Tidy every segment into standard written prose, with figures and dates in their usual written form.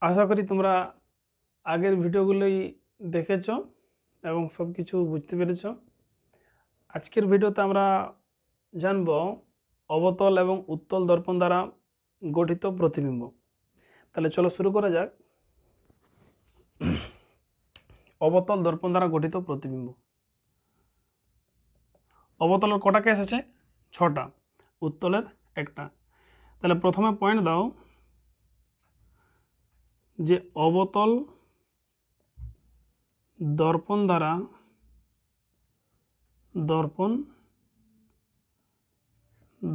আশা করি তোমরা আগের ভিডিওগুলোই দেখেছো এবং সব কিছু বুঝতে পেরেছো। আজকের ভিডিওতে আমরা জানব অবতল এবং উত্তল দর্পণ দ্বারা গঠিত প্রতিবিম্ব। তাহলে চলো শুরু করা যাক। অবতল দর্পণ দ্বারা গঠিত প্রতিবিম্ব। অবতলের কটা কেস আছে? 6টা, উত্তলের 1টা। তাহলে প্রথমে পয়েন্ট দাও যে অবতল দর্পণ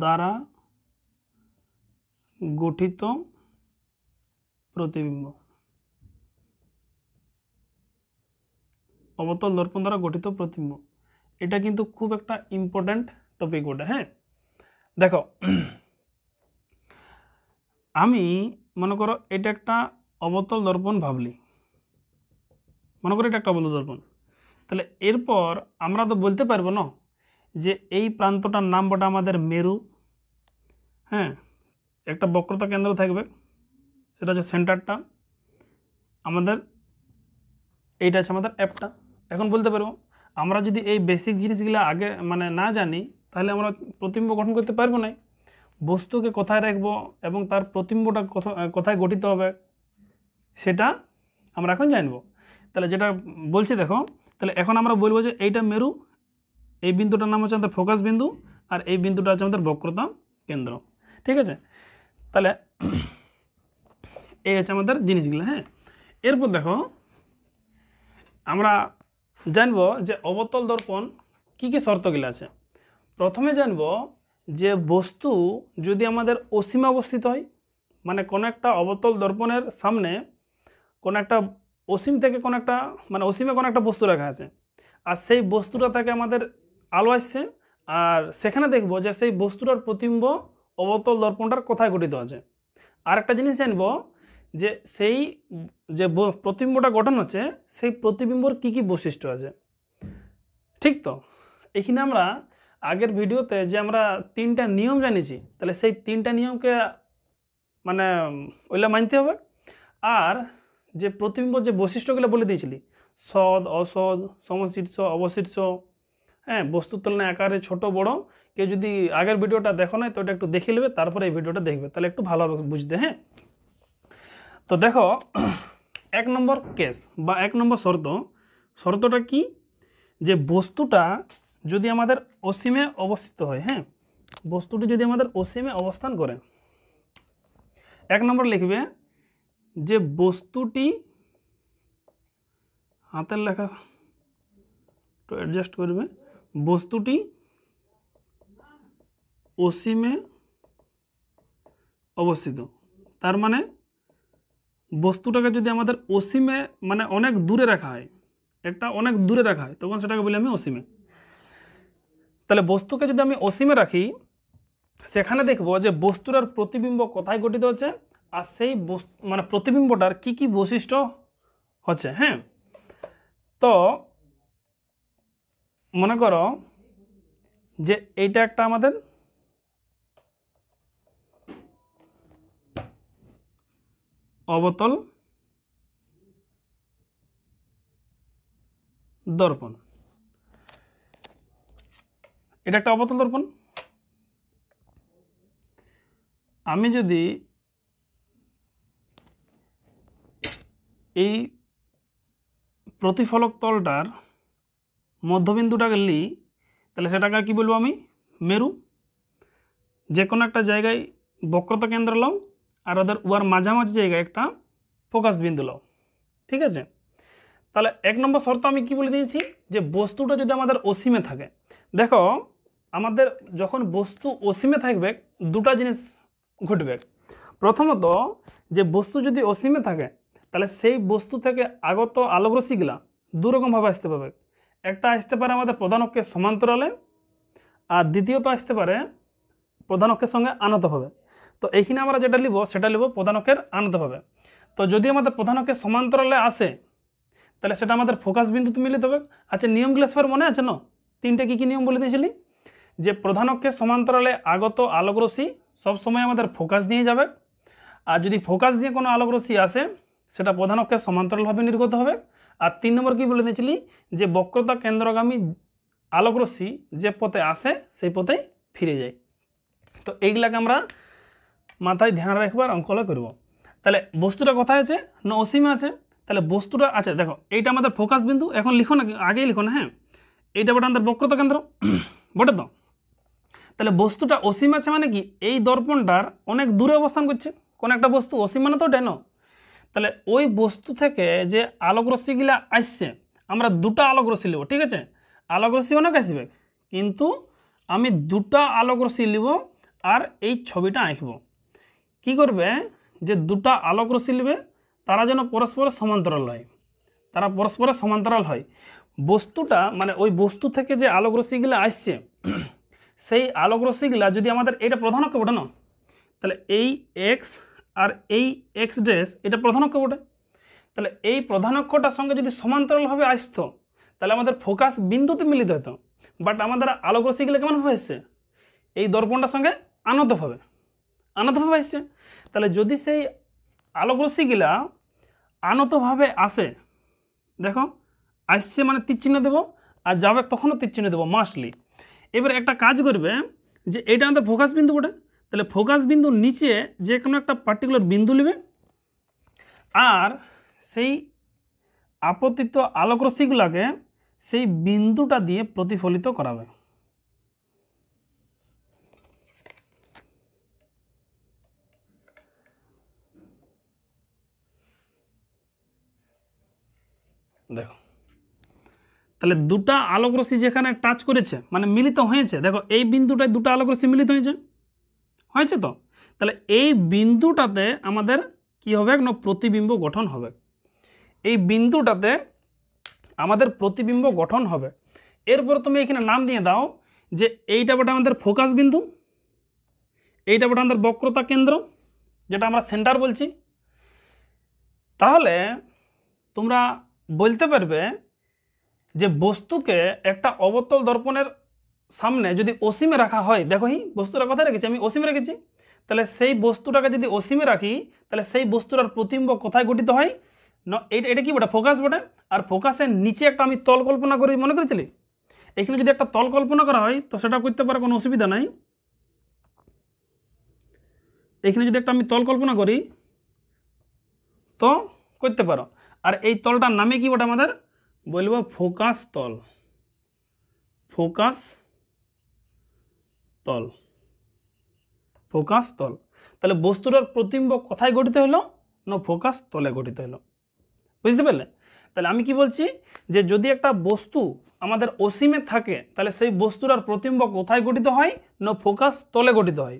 দ্বারা গঠিত প্রতিবিম্ব। অবতল দর্পণ দ্বারা গঠিত প্রতিবিম্ব, এটা কিন্তু খুব একটা ইম্পর্ট্যান্ট টপিক ওটা। হ্যাঁ, দেখো আমি মনে করো এটা একটা অবতল দর্পণ ভাবলি, মনে করো এটা একটা অবতল দর্পণ। তাহলে এরপর আমরা তো বলতে পারবো না যে এই প্রান্তটার নাম বটা আমাদের মেরু। হ্যাঁ, একটা বক্রতা কেন্দ্র থাকবে, সেটা হচ্ছে সেন্টারটা আমাদের, এইটা আছে আমাদের অ্যাপটা। এখন বলতে পারবো আমরা যদি এই বেসিক জিনিসগুলো আগে না জানি, তাহলে আমরা প্রতিবিম্ব গঠন করতে পারবো না। বস্তুকে কোথায় রাখবো এবং তার প্রতিবিম্বটা কোথায় গঠিত হবে সেটা আমরা এখন জানবো। তাহলে যেটা বলছি দেখো, তাহলে এখন আমরা বলবো যে এইটা মেরু, এই বিন্দুটার নাম হচ্ছে আমাদের ফোকাস বিন্দু, আর এই বিন্দুটা হচ্ছে আমাদের বক্রতা কেন্দ্র। ঠিক আছে, তাহলে এই হচ্ছে আমাদের জিনিসগুলো। হ্যাঁ, এরপর দেখো আমরা জানবো যে অবতল দর্পণ কী কী শর্তগুলো আছে। প্রথমে জানবো যে বস্তু যদি আমাদের অসীমে অবস্থিত হয়, মানে কোনো একটা অবতল দর্পণের সামনে কোনো একটা অসীম থেকে কোনো একটা অসীমে কোনো একটা বস্তু রাখা আছে, আর সেই বস্তুটা থেকে আমাদের আলো আসছে, আর সেখানে দেখবো যে সেই বস্তুটার প্রতিবিম্ব অবতল দর্পণটার কোথায় গঠিত আছে। আর একটা জিনিস জানবো যে সেই যে প্রতিবিম্বটা গঠন হচ্ছে সেই প্রতিবিম্বর কি কি বৈশিষ্ট্য আছে। ঠিক তো, এখানে আমরা আগের ভিডিওতে যে আমরা 3টা নিয়ম জানিয়েছি, তাহলে সেই 3টা নিয়মকে ওইগুলা মানতে হবে। আর যে প্রতিবিম্ব যে বৈশিষ্ট্যগুলো বলে দিয়েছিলি, সদ অসদ, সমশীর্ষ অবশীর্ষ, হ্যাঁ, বস্তুর তুলনায় আকারে ছোট বড়, কেউ যদি আগের ভিডিওটা দেখো না তো ওটা একটু দেখে নেবে, তারপরে এই ভিডিওটা দেখবে, তাহলে একটু ভালোভাবে বুঝতে। হ্যাঁ, তো দেখো 1 নম্বর কেস বা 1 নম্বর শর্তটা কি, যে বস্তুটা যদি আমাদের অসীমে অবস্থিত হয়। হ্যাঁ, বস্তুটি যদি আমাদের অসীমে অবস্থান করে, 1 নম্বর লিখবে যে বস্তুটি, হাতের লেখা তো অ্যাডজাস্ট করবে, বস্তুটি অসীমে অবস্থিত। তার মানে বস্তুটাকে যদি আমাদের অসীমে অনেক দূরে রাখা হয়, একটা অনেক দূরে রাখা হয়, তখন সেটাকে বলি আমি অসীমে। তাহলে বস্তুকে যদি আমি অসীমে রাখি, সেখানে দেখব যে বস্তুটার প্রতিবিম্ব কোথায় গঠিত হচ্ছে, আর সেই প্রতিবিম্বটার কি কি বৈশিষ্ট্য হচ্ছে। হ্যাঁ, তো মনে করো যে এইটা একটা আমাদের অবতল দর্পণ, এটা একটা অবতল দর্পণ। আমি যদি এই প্রতিফলক তলটার মধ্যবিন্দুটাকে নিই, তাহলে সেটাকে কি বলবো আমি? মেরু। যে কোনো একটা জায়গায় বক্রতা কেন্দ্র লাও, আর ওদের উয়ার মাঝামাঝি জায়গায় একটা ফোকাস বিন্দু লাও। ঠিক আছে, তাহলে 1 নম্বর শর্ত আমি কি বলে দিয়েছি, যে বস্তুটা যদি আমাদের অসীমে থাকে। দেখো আমাদের যখন বস্তু অসীমে থাকবে, দুটা জিনিস ঘটবে। প্রথমত, যে বস্তু যদি অসীমে থাকে, তাহলে সেই বস্তু থেকে আগত আলোকরশ্মিগুলা দুরকমভাবে আসতে পারবে। একটা আসতে পারে আমাদের প্রধান অক্ষের সমান্তরালে, আর দ্বিতীয়ত আসতে পারে প্রধান অক্ষের সঙ্গে আনতভাবে। তো এইখানে আমরা যেটা লিখব সেটা লিখব প্রধান অক্ষের আনতভাবে। তো যদি আমাদের প্রধান অক্ষের সমান্তরালে আসে, তাহলে সেটা আমাদের ফোকাস বিন্দুতে মিলিত হবে। আচ্ছা, নিয়মগুলো সবার মনে আছে না? 3টে কী কী নিয়ম বলে দিয়েছিলি, যে প্রধান অক্ষের সমান্তরালে আগত আলোকরশ্মি সবসময় আমাদের ফোকাস দিয়ে যাবে, আর যদি ফোকাস দিয়ে কোনো আলোকরশ্মি আসে, সেটা প্রধান অক্ষের সমান্তরালভাবে নির্গত হবে। আর 3 নম্বর কি বলে দিয়েছিলি যে বক্রতা কেন্দ্রগামী আলোকরশ্মি যে পথে আসে সেই পথেই ফিরে যায়। তো এইগুলাকে আমরা মাথায় ধ্যান রাখবার অঙ্কলা করব। তাহলে বস্তুটা কোথায় আছে না অসীমে আছে। তাহলে বস্তুটা আছে দেখো এইটা আমাদের ফোকাস বিন্দু, এখন লিখো না আগেই লিখো না, হ্যাঁ এইটা বটে আমাদের বক্রতা কেন্দ্র বটে। তো তাহলে বস্তুটা অসীম আছে মানে কি এই দর্পণটার অনেক দূরে অবস্থান করছে কোন একটা বস্তু, অসীম মানে তো ডেনো। তাহলে ওই বস্তু থেকে যে আলোকরশ্মিগুলা আসছে আমরা দুটা আলোকরশ্মি নেব, ঠিক আছে, আলোকরশ্মি অনেক আসবে কিন্তু আমি দুটা আলোকরশ্মি নিব আর এই ছবিটা আঁকব। কি করবে যে দুটা আলোকরশ্মি নেবে তারা যেন পরস্পরের সমান্তরাল হয়, তারা পরস্পরের সমান্তরাল হয়। বস্তুটা মানে ওই বস্তু থেকে যে আলোকরশ্মিগুলো আসছে সেই আলোকরশ্মিগুলা যদি আমাদের এটা প্রধান অক্ষ বটে না, তাহলে এই এক্স আর এই এক্স ড্যাশ এটা প্রধান অক্ষ বটে। তাহলে এই প্রধান অক্ষটার সঙ্গে যদি সমান্তরালভাবে আসতো তাহলে আমাদের ফোকাস বিন্দুতে মিলিত হতো। বাট আমাদের আলোকরশ্মিগুলো কেমনভাবে আসছে এই দর্পণটার সঙ্গে আনতভাবে আসছে। তাহলে যদি সেই আলোকরশ্মিগুলা আনতভাবে আসে, দেখো আসছে মানে তীর চিহ্ন দেবো আর যাবে তখনও তীর চিহ্ন দেবো মাস্টলি। এবার একটা কাজ করবে যে এটা আমাদের ফোকাস বিন্দু বটে, তাহলে ফোকাস বিন্দুর নিচে যে কোনো একটা পার্টিকুলার বিন্দু নেবে আর সেই আপতিত আলোকরশ্মিগুলোকে সেই বিন্দুটা দিয়ে প্রতিফলিত করাবে। দেখো তাহলে দুটা আলোকরশ্মি যেখানে টাচ করেছে মানে মিলিত হয়েছে, দেখো এই বিন্দুটায় দুটো আলোকরশ্মি মিলিত হয়েছে তো, তাহলে এই বিন্দুটাতে আমাদের কি হবে না প্রতিবিম্ব গঠন হবে। এই বিন্দুটাতে আমাদের প্রতিবিম্ব গঠন হবে। এরপর তুমি এখানে নাম দিয়ে দাও যে এইটা বটে আমাদের ফোকাস বিন্দু, এইটা বটে আমাদের বক্রতা কেন্দ্র যেটা আমরা সেন্টার বলছি। তাহলে তোমরা বলতে পারবে যে বস্তুকে একটা অবতল দর্পণের সামনে যদি অসীমে রাখা হয়, দেখো বস্তুটা কোথায় রেখেছি আমি অসীমে রেখেছি, তাহলে সেই বস্তুটাকে যদি অসীমে রাখি তাহলে সেই বস্তুটার প্রতিবিম্ব কোথায় গঠিত হয় না এটা কি বটে ফোকাস বটে। আর ফোকাসের নিচে একটা আমি তল কল্পনা করি, মনে করেছিলি এখানে যদি একটা তল কল্পনা করা হয় তো সেটা করতে পারে কোনো অসুবিধা নাই। এখানে যদি একটা আমি তল কল্পনা করি তো করতে পারো। আর এই তলটার নামে কি বটে আমাদের বলবো ফোকাস তল, ফোকাস তল, ফোকাস তল। তাহলে বস্তুটার প্রতিবিম্ব কোথায় গঠিত হলো না ফোকাস তলে গঠিত হলো, বুঝতে পারলে। তাহলে আমি কি বলছি যে যদি একটা বস্তু আমাদের অসীমে থাকে তাহলে সেই বস্তুটার প্রতিবিম্ব কোথায় গঠিত হয় না ফোকাস তলে গঠিত হয়।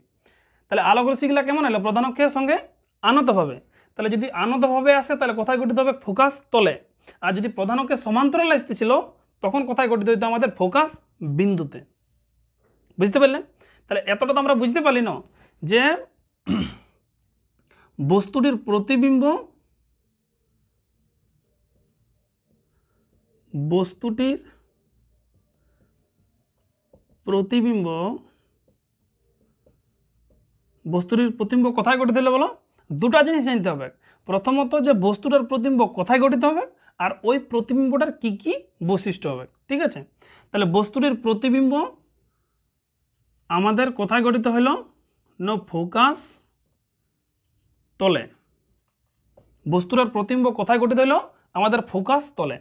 তাহলে আলোকরশ্মিগুলা কেমন হলো প্রধান অক্ষের সঙ্গে আনতভাবে, তাহলে যদি আনতভাবে আসে তাহলে কোথায় গঠিত হবে ফোকাস তলে। আর যদি প্রধান অক্ষের সমান্তরাল আসতেছিল তখন কোথায় গঠিত হইতো আমাদের ফোকাস বিন্দুতে, বুঝতে পারলে। তাহলে এতটা তো আমরা বুঝতে পারলি না যে বস্তুটির প্রতিবিম্ব প্রতিবিম্ব কোথায় গঠিত হলে বলো দুটা জিনিস জানতে হবে। প্রথমত যে বস্তুটার প্রতিবিম্ব কোথায় গঠিত হবে আর ওই প্রতিবিম্বটার কি কি বৈশিষ্ট্য হবে, ঠিক আছে। তাহলে বস্তুটির প্রতিবিম্ব আমাদের কোথায় গঠিত হলো না ফোকাস তলে, বস্তুটার প্রতিবিম্ব কোথায় গঠিত হলো আমাদের ফোকাস তলে।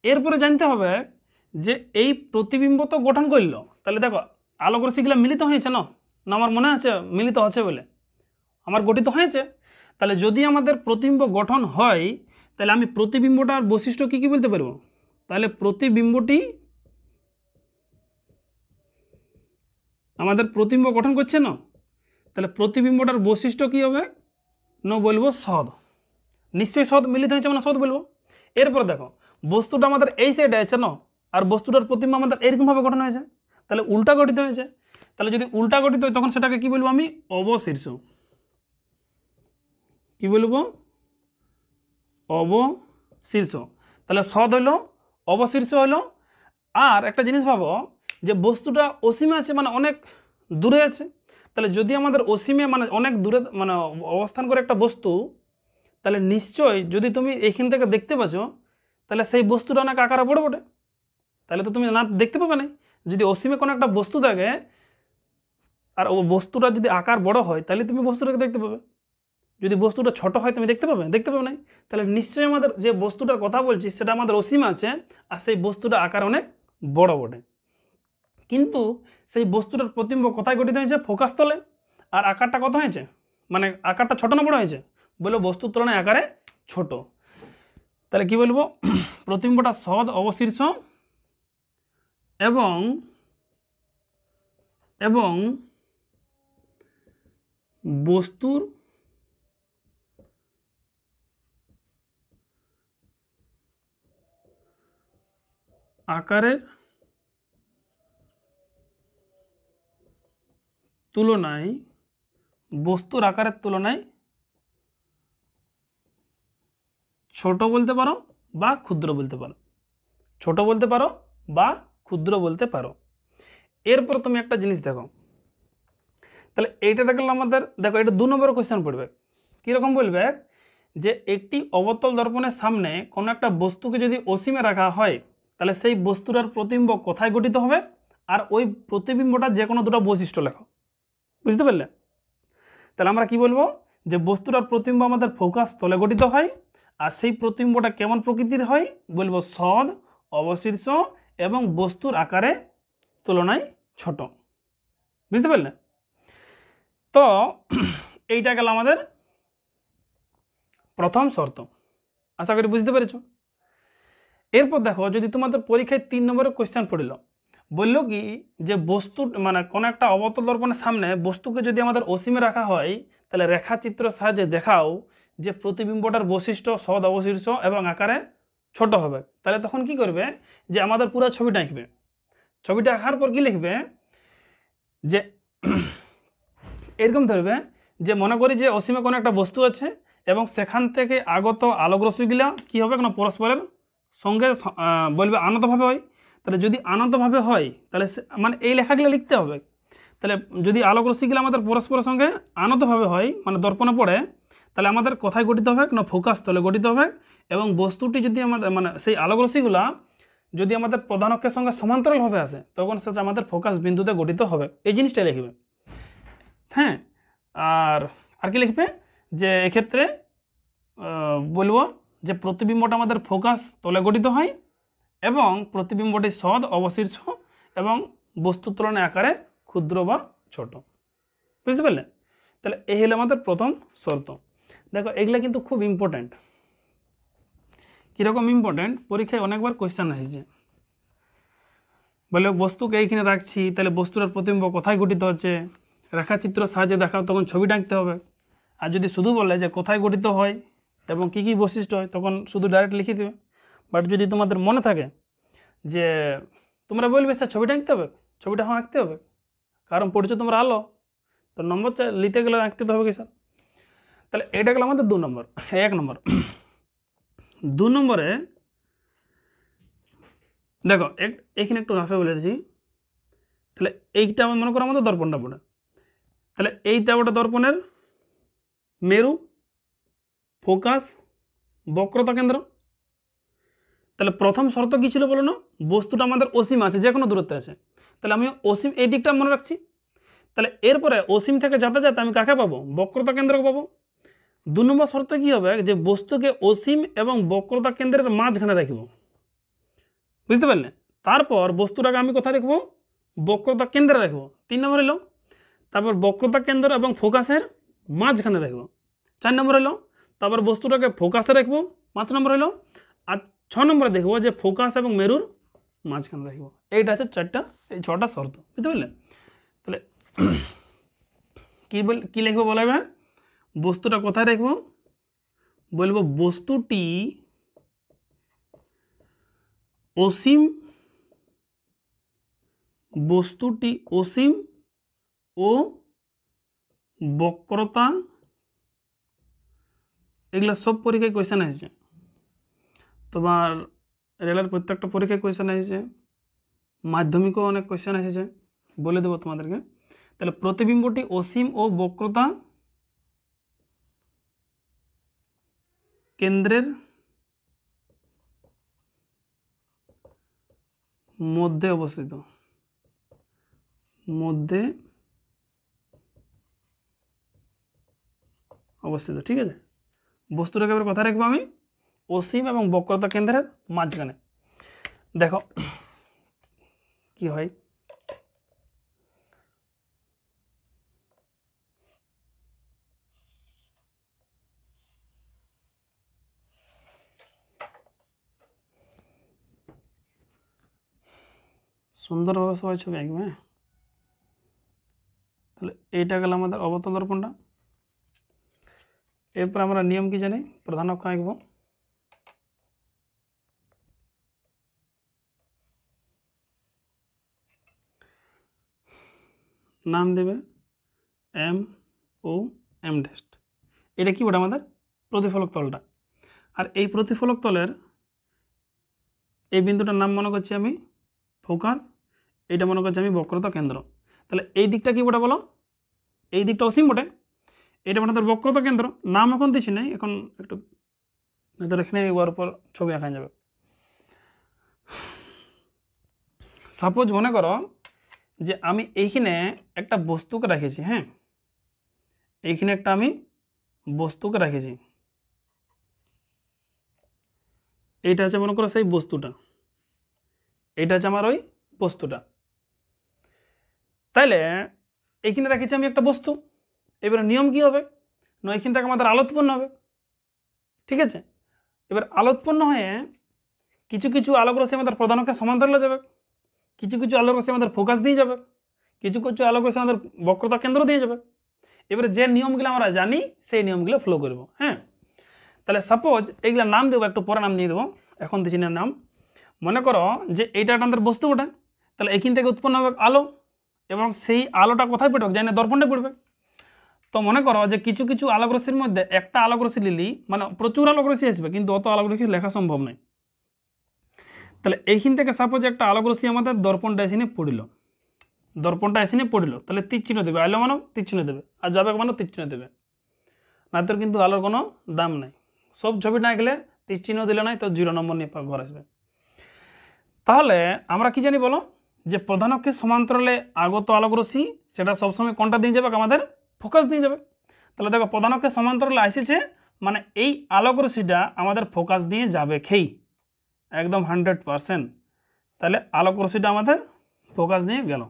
এরপরে জানতে হবে যে এই প্রতিবিম্ব তো গঠন করলো, তাহলে দেখো আলোকরশ্মিগুলো মিলিত হয়েছে না আমার মনে আছে মিলিত আছে বলে আমার গঠিত হয়েছে। তাহলে যদি আমাদের প্রতিবিম্ব গঠন হয় তাহলে আমি প্রতিবিম্বটার বৈশিষ্ট্য কী কী বলতে পারবো, তাহলে প্রতিবিম্বটি আমাদের প্রতিবিম্ব গঠন করছে না, তাহলে প্রতিবিম্বটার বৈশিষ্ট্য কী হবে না বলবো সদ, নিশ্চয়ই সদ মিলিত হয়েছে মানে সদ বলবো। এরপর দেখো বস্তুটা আমাদের এই সাইডে আছে না আর বস্তুটার প্রতিবিম্ব আমাদের এরকমভাবে গঠন হয়েছে, তাহলে উল্টা গঠিত হয়েছে। তাহলে যদি উল্টা গঠিত হয় তখন সেটাকে কি বলবো আমি অবশীর্ষ, কি বলবো অবশীর্ষ। তাহলে সদ হইলো অবশীর্ষ হইলো। আর একটা জিনিস ভাবো যে বস্তুটা অসীমে আছে মানে অনেক দূরে আছে, তাহলে যদি আমাদের অসীমে মানে অনেক দূরে মানে অবস্থান করে একটা বস্তু তাহলে নিশ্চয়ই যদি তুমি এইখান থেকে দেখতে পাচ্ছ তাহলে সেই বস্তুটা অনেক আকারে বড় বটে, তাহলে তো তুমি না দেখতে পাবে না। যদি অসীমে কোনো একটা বস্তু থাকে আর ও বস্তুটা যদি আকার বড় হয় তাহলে তুমি বস্তুটাকে দেখতে পাবে, যদি বস্তুটা ছোট হয় তুমি দেখতে পাবে না। তাহলে নিশ্চয়ই আমাদের যে বস্তুটার কথা বলছি সেটা আমাদের অসীম আছে আর সেই বস্তুটা আকার অনেক বড় বটে, কিন্তু সেই বস্তুটার প্রতিবিম্ব কোথায় গঠিত হয়েছে? ফোকাস তলে। আর আকারটা কত হয়েছে, মানে আকারটা ছোট না বড় হয়েছে? বলবো বস্তুর তুলনায় আকারে ছোট। তাহলে কি বলবো? প্রতিবিম্বটা সৎ অবশীর্ষ এবং এবং বস্তুর আকারের তুলনায় বস্তুর আকারের তুলনায় ছোট বলতে পারো বা ক্ষুদ্র বলতে পারো, ছোট বলতে পারো বা ক্ষুদ্র বলতে পারো। এরপর তুমি একটা জিনিস দেখো, তাহলে এইটা দেখলে আমাদের দেখো এটা 2 নম্বরের কোয়েশ্চেন পড়বে। কীরকম বলবে যে একটি অবতল দর্পণের সামনে কোনো একটা বস্তুকে যদি অসীমে রাখা হয় তাহলে সেই বস্তুটার প্রতিবিম্ব কোথায় গঠিত হবে, আর ওই প্রতিবিম্বটা যে কোনো দুটো বৈশিষ্ট্য লেখো। বুঝতে পারলে? তাহলে আমরা কি বলবো যে বস্তুটার প্রতিবিম্ব আমাদের ফোকাস তলে গঠিত হয়, আর সেই প্রতিবিম্বটা কেমন প্রকৃতির হয়? বলবো সৎ অবশীর্ষ এবং বস্তুর আকারে তুলনায় ছোট। বুঝতে পারলে? তো এইটা গেল আমাদের প্রথম শর্ত। আশা করি বুঝতে পেরেছ। এরপর দেখো, যদি তোমাদের পরীক্ষায় 3 নম্বরের কোয়েশ্চেন পড়ল, বললো কি যে বস্তু মানে কোনো একটা অবতল দর্পণের সামনে বস্তুকে যদি আমাদের অসীমে রাখা হয় তাহলে রেখাচিত্রের সাহায্যে দেখাও যে প্রতিবিম্বটার বৈশিষ্ট্য সৎ অবশীর্ষ এবং আকারে ছোট হবে। তাহলে তখন কি করবে যে আমাদের পুরো ছবিটা আঁকবে। ছবিটা আঁকার পর কি লিখবে যে এরকম ধরবে যে মনে করি যে অসীমে কোনো একটা বস্তু আছে এবং সেখান থেকে আগত আলোকরশ্মিগুলা কী হবে না পরস্পরের সঙ্গে বলবে আনতভাবে হয়। তাহলে যদি আনতভাবে হয় তাহলে মানে এই লেখাগুলো লিখতে হবে। তাহলে যদি আলোকরশ্মিগুলো আমাদের পরস্পরের সঙ্গে আনতভাবে হয় মানে দর্পণে পড়ে তাহলে আমাদের কোথায় গঠিত হবে না ফোকাস তলে গঠিত হবে, এবং বস্তুটি যদি আমাদের মানে সেই আলোকরশ্মিগুলা যদি আমাদের প্রধান অক্ষের সঙ্গে সমান্তরালভাবে আসে তখন সেটা আমাদের ফোকাস বিন্দুতে গঠিত হবে। এই জিনিসটা লিখবে। হ্যাঁ, আর আর কি লিখবে যে এক্ষেত্রে বলবো যে প্রতিবিম্বটা আমাদের ফোকাস তলে গঠিত হয় এবং প্রতিবিম্বটি সৎ অবশীর্ষ এবং বস্তুর তুলনায় আকারে ক্ষুদ্র বা ছোট। বুঝতে পারলে? তাহলে এই হলো আমাদের প্রথম শর্ত। দেখো এগুলা কিন্তু খুব ইম্পর্ট্যান্ট। কীরকম ইম্পর্ট্যান্ট? পরীক্ষায় অনেকবার কোয়েশ্চেন এসেছে। বলে বস্তুকে এইখানে রাখছি তাহলে বস্তুটার প্রতিবিম্ব কোথায় গঠিত হচ্ছে, রেখাচিত্র সাহায্যে দেখাও, তখন ছবিটা আঁকতে হবে। আর যদি শুধু বলে যে কোথায় গঠিত হয় এবং কী কী বৈশিষ্ট্য হয় তখন শুধু ডাইরেক্ট লিখে দেবে। বাট যদি তোমাদের মনে থাকে যে তোমরা বলবে স্যার ছবিটা আঁকতে হবে, ছবিটা হ্যাঁ আঁকতে হবে, কারণ পড়ছো তোমরা আলো, তো নম্বর নিতে গেলে আঁকতে হবে কি স্যার। তাহলে এটা গেলো আমাদের 2 নম্বর। 1 নম্বর। 2 নম্বরে দেখো এখানে একটু রাফে বলে দিচ্ছি। তাহলে এইটা আমার মনে করো আমাদের দর্পণটা পড়ে, তাহলে এইটা ওটা দর্পণের মেরু, ফোকাস, বক্রতা কেন্দ্র। তাহলে প্রথম শর্ত কী ছিল বলো না? বস্তুটা আমাদের অসীম আছে, যে কোনো দূরত্বে আছে। তাহলে আমি অসীম এই দিকটা মনে রাখছি। তাহলে এরপরে অসীম থেকে যেতে যেতে আমি কাকে পাবো? বক্রতা কেন্দ্রকে পাবো। 2 নম্বর শর্ত কী হবে যে বস্তুকে অসীম এবং বক্রতা কেন্দ্রের মাঝখানে রাখব। বুঝতে পারলে? তারপর বস্তুটাকে আমি কোথায় রাখবো? বক্রতা কেন্দ্রে রাখবো। 3 নম্বর এলো। তারপর বক্রতা কেন্দ্র এবং ফোকাসের মাঝখানে রাখবো। 4 নম্বর এলো। তারপর বস্তুটাকে ফোকাসে রাখবো। 5 নম্বর এলো। আর 6 নম্বরে দেখবো যে ফোকাস এবং মেরুর মাঝখানে রাখবো। এইটা আছে 6টা শর্ত। বুঝতে পারলে? তাহলে কী লিখবো বলা হবে? বস্তুটা কোথায় রাখবো? বলবো বস্তুটি অসীম ও বক্রতা, এগুলা সব পরীক্ষায় কোয়েশ্চেন এসেছে। তোমার রেলের প্রত্যেকটা পরীক্ষায় কোয়েশ্চেন এসেছে, মাধ্যমিকও অনেক কোয়েশ্চেন এসেছে, বলে দেবো তোমাদেরকে। তাহলে প্রতিবিম্বটি অসীম ও বক্রতা কেন্দ্রের মধ্যে অবস্থিত, ঠিক আছে। বস্তুটাকে এবার কথা রাখবো আমি অসীম এবং বক্রতা কেন্দ্রের মাঝখানে। দেখো কি হয়, সুন্দরভাবে সবাই ছবি আঁকবে। হ্যাঁ, তাহলে এইটা গেল আমাদের অবতল দর্পণটা। এরপর আমরা নিয়ম কি জানি, প্রধান অক্ষ আঁকব। নাম দেবে এম ও এম ড্যাশ। এটা কি বলে আমাদের প্রতিফলক তলটা। আর এই প্রতিফলক তলের এই বিন্দুটার নাম মনে করছি আমি ফোকাস, এইটা মনে করছি আমি বক্রতা কেন্দ্র। তাহলে এই দিকটা কি বটে বলো, এই দিকটা অসীম বটে, এটা মানে তার বক্রতা কেন্দ্র। নাম এখন দিচ্ছি নাই, এখন একটু এখানে ওর উপর ছবি আঁকা যাবে। সাপোজ মনে করো যে আমি এইখানে একটা বস্তুকে রেখেছি। হ্যাঁ, এইখানে একটা আমি বস্তুকে রেখেছি, এইটা হচ্ছে মনে করো সেই বস্তুটা, এইটা হচ্ছে আমার ওই বস্তুটা। তাইলে এইখানে রেখেছি আমি একটা বস্তু। এবারে নিয়ম কি হবে না, এইখান থেকে আমাদের আলো উৎপন্ন হবে। ঠিক আছে, এবার আলো উৎপন্ন হয়ে কিছু কিছু আলোক রশ্মি আমাদের প্রধান অক্ষের সমান্তরালে যাবে, কিছু কিছু আলোক রশ্মি আমাদের ফোকাস দিয়ে যাবে, কিছু কিছু আলোক রশ্মি আমাদের বক্রতা কেন্দ্র দিয়ে যাবে। এবারে যে নিয়মগুলো আমরা জানি সেই নিয়মগুলো ফলো করব। হ্যাঁ, তাহলে সাপোজ এইগুলো নাম দেবো, একটু পরে নাম দিয়ে দেবো, এখন দিচ্ছি না নাম। মনে করো যে এইটা একটা আমাদের বস্তু ওটা, তাহলে এইখান থেকে উৎপন্ন হবে আলো, এবং সেই আলোটা কোথায় পড়বে, জানি না দর্পণে পড়বে। তো মনে করো যে কিছু কিছু আলোক রশ্মির মধ্যে একটা আলোক রশ্মি নিলি মানে প্রচুর আলোক রশ্মি আসবে, কিন্তু অত আলোক রশ্মি লেখা সম্ভব নয়। তাহলে এইখান থেকে সাপোজ একটা আলোক রশ্মি আমাদের দর্পণটা এসে পড়িল, তাহলে তীর চিহ্ন দেবে, আলো মানো তীর চিহ্ন দেবে, আর যাবে মানো তীর চিহ্ন দেবে, না তোর কিন্তু আলোর কোনো দাম নাই। সব ছবি না গেলে তীর চিহ্ন দিলে নাই তো 0 নম্বর নিয়ে ঘর আসবে। তাহলে আমরা কি জানি বলো, যে প্রধান অক্ষের সমান্তরালে আগত আলোক রশ্মি সেটা সবসময় কোনটা দিয়ে যাবে, আমাদের ফোকাস দিয়ে যাবে। তাহলে দেখো প্রধান অক্ষের সমান্তরালে আসছে মানে এই আলোক রশ্মিটা আমাদের ফোকাস দিয়ে যাবে খেই একদম 100%। তাহলে আলোক রশ্মিটা আমাদের ফোকাস দিয়ে গেল,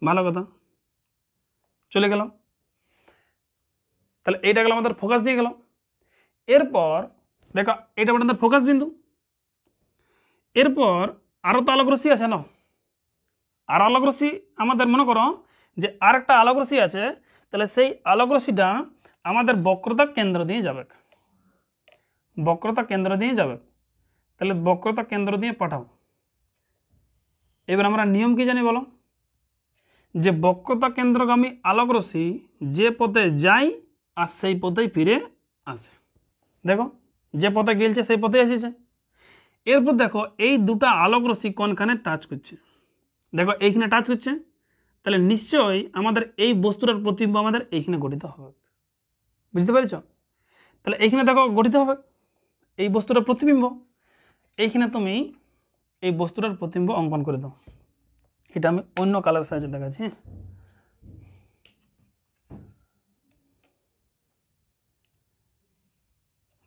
ভালো কথা, চলে গেল। তাহলে এইটা গেল আমাদের ফোকাস দিয়ে গেল। এরপর দেখো এটা আমাদের ফোকাস বিন্দু। এরপর আরও তো আলোক রশ্মি আছে না, আর আলোক রশ্মি আমাদের মনে করো যে আর একটা আলোক রশ্মি আছে, তাহলে সেই আলোক রশ্মিটা আমাদের বক্রতা কেন্দ্র দিয়ে যাবে, তাহলে বক্রতা কেন্দ্র দিয়ে পাঠাও। এবার আমরা নিয়ম কি জানি বলো, যে বক্রতা কেন্দ্রগামী আলোক রশ্মি যে পথে যায় আর সেই পথেই ফিরে আসে। দেখো যে পথে গেলছে সেই পথে এসেছে। এরপর দেখো এই দুটা আলোক রশ্মি কোনখানে টাচ করছে, দেখো এইখানে টাচ করছে, তাহলে নিশ্চয়ই আমাদের এই বস্তুটার প্রতিবিম্ব আমাদের এইখানে গঠিত হবে, বুঝতে পেরেছ? তাহলে এইখানে দেখো গঠিত হবে এই বস্তুটার প্রতিবিম্ব। এইখানে তুমি এই বস্তুটার প্রতিবিম্ব অঙ্কন করে দাও। এটা আমি অন্য কালার সাহায্যে দেখাচ্ছি।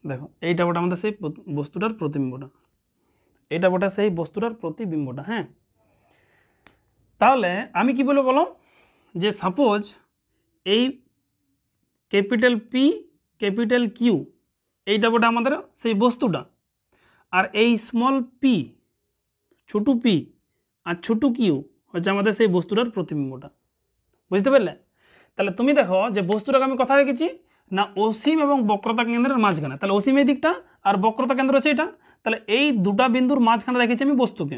দেখো এইটা বটা আমাদের সেই বস্তুটার প্রতিবিম্বটা, এটা বটা সেই বস্তুটার প্রতিবিম্বটা। হ্যাঁ, তাহলে আমি কি বলবো বলো, যে সাপোজ এই ক্যাপিটাল পি ক্যাপিটাল কিউ এইটা বটা আমাদের সেই বস্তুটা, আর এই স্মল পি ছোটো পি আর ছোটো কিউ হচ্ছে আমাদের সেই বস্তুটার প্রতিবিম্বটা, বুঝতে পারলে? তাহলে তুমি দেখো যে বস্তুটাকে আমি কথা রেখেছি না অসীম এবং বক্রতা কেন্দ্রের মাঝখানে, তাহলে অসীম এই দিকটা আর বক্রতা কেন্দ্র হচ্ছে এটা, তাহলে এই দুটা বিন্দুর মাঝখানে রেখেছি আমি বস্তুকে।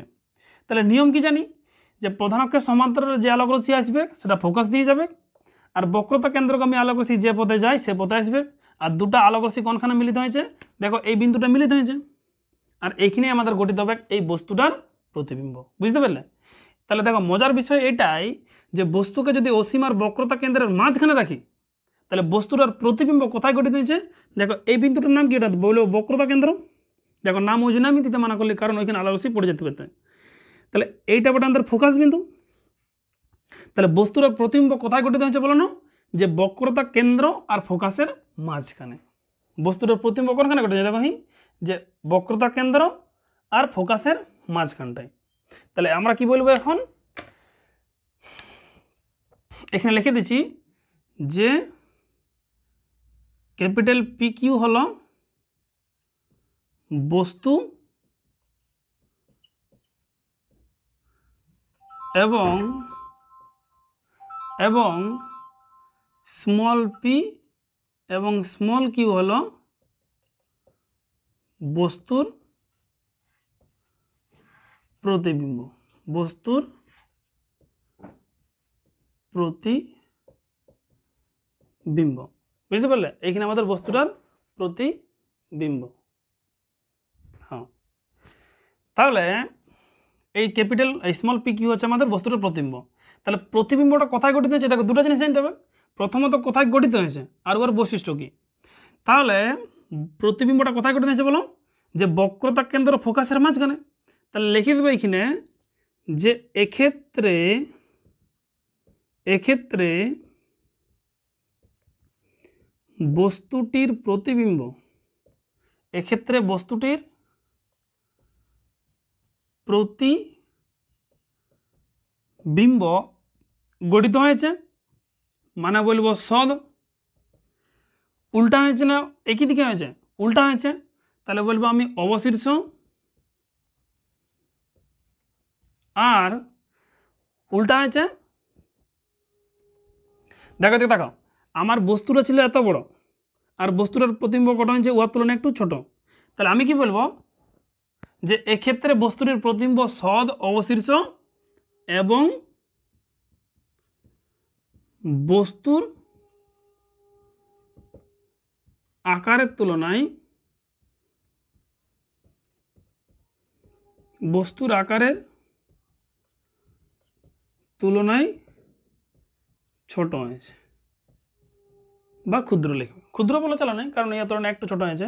তাহলে নিয়ম কি জানি, যে প্রধান অক্ষের সমান্তরালে যে আলোক রশ্মি আসবে সেটা ফোকাস দিয়ে যাবে, আর বক্রতা কেন্দ্রগামী আলোক রশ্মি যে পথে যায় সে পথে আসবে। আর দুটা আলোক রশ্মি কোনখানে মিলিত হয়েছে, দেখো এই বিন্দুটা মিলিত হয়েছে, আর এইখানে আমাদের গঠিত হবে এই বস্তুটার প্রতিবিম্ব, বুঝতে পারলে? তাহলে দেখো মজার বিষয় এটাই যে বস্তুকে যদি অসীম আর বক্রতা কেন্দ্রের মাঝখানে রাখি তাহলে বস্তুটার প্রতিবিম্ব কোথায় গঠিত হয়েছে? দেখো এই বিন্দুটার নাম কি? এটা বলবো বক্রতা কেন্দ্র। দেখো নাম ওই জন্য আমি দিতে মানা করলি, কারণ ওইখানে আলো রশ্মি পড়ে যেতে পারতে। তাহলে এইটা বটে আমাদের ফোকাস বিন্দু। তাহলে বস্তুটার প্রতিবিম্ব কোথায় গঠিত হয়েছে বলো না? যে বক্রতা কেন্দ্র আর ফোকাসের মাঝখানে। বস্তুটার প্রতিবিম্ব কোনখানে ঘটেছে? দেখো যে বক্রতা কেন্দ্র আর ফোকাসের মাঝখানটায়। তাহলে আমরা কি বলবো এখন? এখানে লিখে দিচ্ছি যে ক্যাপিটাল পি কিউ হলো বস্তু এবং স্মল পি এবং স্মল কিউ হলো বস্তুর প্রতিবিম্ব। বস্তুর প্রতিবিম্ব, বুঝতে পারলে? এইখানে আমাদের বস্তুটার প্রতিবিম্ব। হ্যাঁ, তাহলে এই ক্যাপিটাল স্মল পি কিউ হচ্ছে আমাদের বস্তুটার প্রতিবিম্ব। তাহলে প্রতিবিম্বটা কোথায় গঠিত হয়েছে? দেখো দুটো জিনিস জানতে হবে। প্রথমত কোথায় গঠিত হয়েছে আর ওর বৈশিষ্ট্য কি। তাহলে প্রতিবিম্বটা কোথায় গঠিত হয়েছে বলো? যে বক্রতা কেন্দ্র ফোকাসের মাঝখানে। তাহলে লিখে দেবে এখানে যে এক্ষেত্রে বস্তুটির প্রতিবিম্ব, এক্ষেত্রে বস্তুটির প্রতিবিম্ব গঠিত হয়েছে, মানে বলবো সদ। উল্টা হয়েছে না একই দিকে হয়েছে? উল্টা হয়েছে। তাহলে বলবো আমি অবশীর্ষ। আর উল্টা হয়েছে, দেখো আমার বস্তুটা ছিল এত বড় আর বস্তুটার প্রতিবিম্ব কত হয়েছে ওর তুলনায় একটু ছোট। তাহলে আমি কি বলবো? যে এক্ষেত্রে বস্তুটির প্রতিবিম্ব সদ অবশীর্ষ এবং বস্তুর আকারের তুলনায় ছোট হয়েছে বা ক্ষুদ্র লিখবে। ক্ষুদ্র বলে চলো না, কারণ এই তুলনায় একটু ছোট হয়েছে।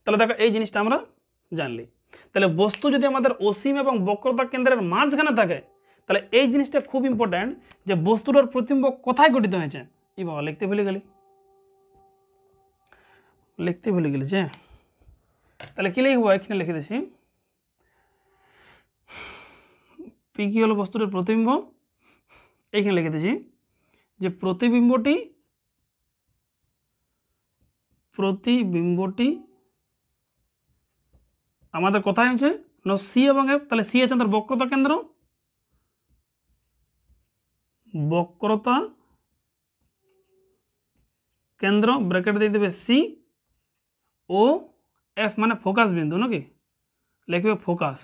তাহলে দেখো এই জিনিসটা আমরা জানলি। তাহলে বস্তু যদি আমাদের অসীম এবং বক্রতা কেন্দ্রের মাঝখানে থাকে, তাহলে এই জিনিসটা খুব ইম্পর্ট্যান্ট যে বস্তুটার প্রতিবিম্ব কোথায় গঠিত হয়েছে। এই বাবা লিখতে ভুলে গেলি যে। তাহলে কি লিখবো? এখানে লিখে দিচ্ছি পি কি হলো বস্তুটার প্রতিবিম্ব। এইখানে লিখে দিচ্ছি যে প্রতিবিম্বটি আমাদের কোথায় হয়েছে না সি এবং এফ। তাহলে সি আছে আমাদের বক্রতা কেন্দ্র, ব্র্যাকেট দিয়ে দেবে সি, ও এফ মানে ফোকাস বিন্দু নাকি, লিখবে ফোকাস।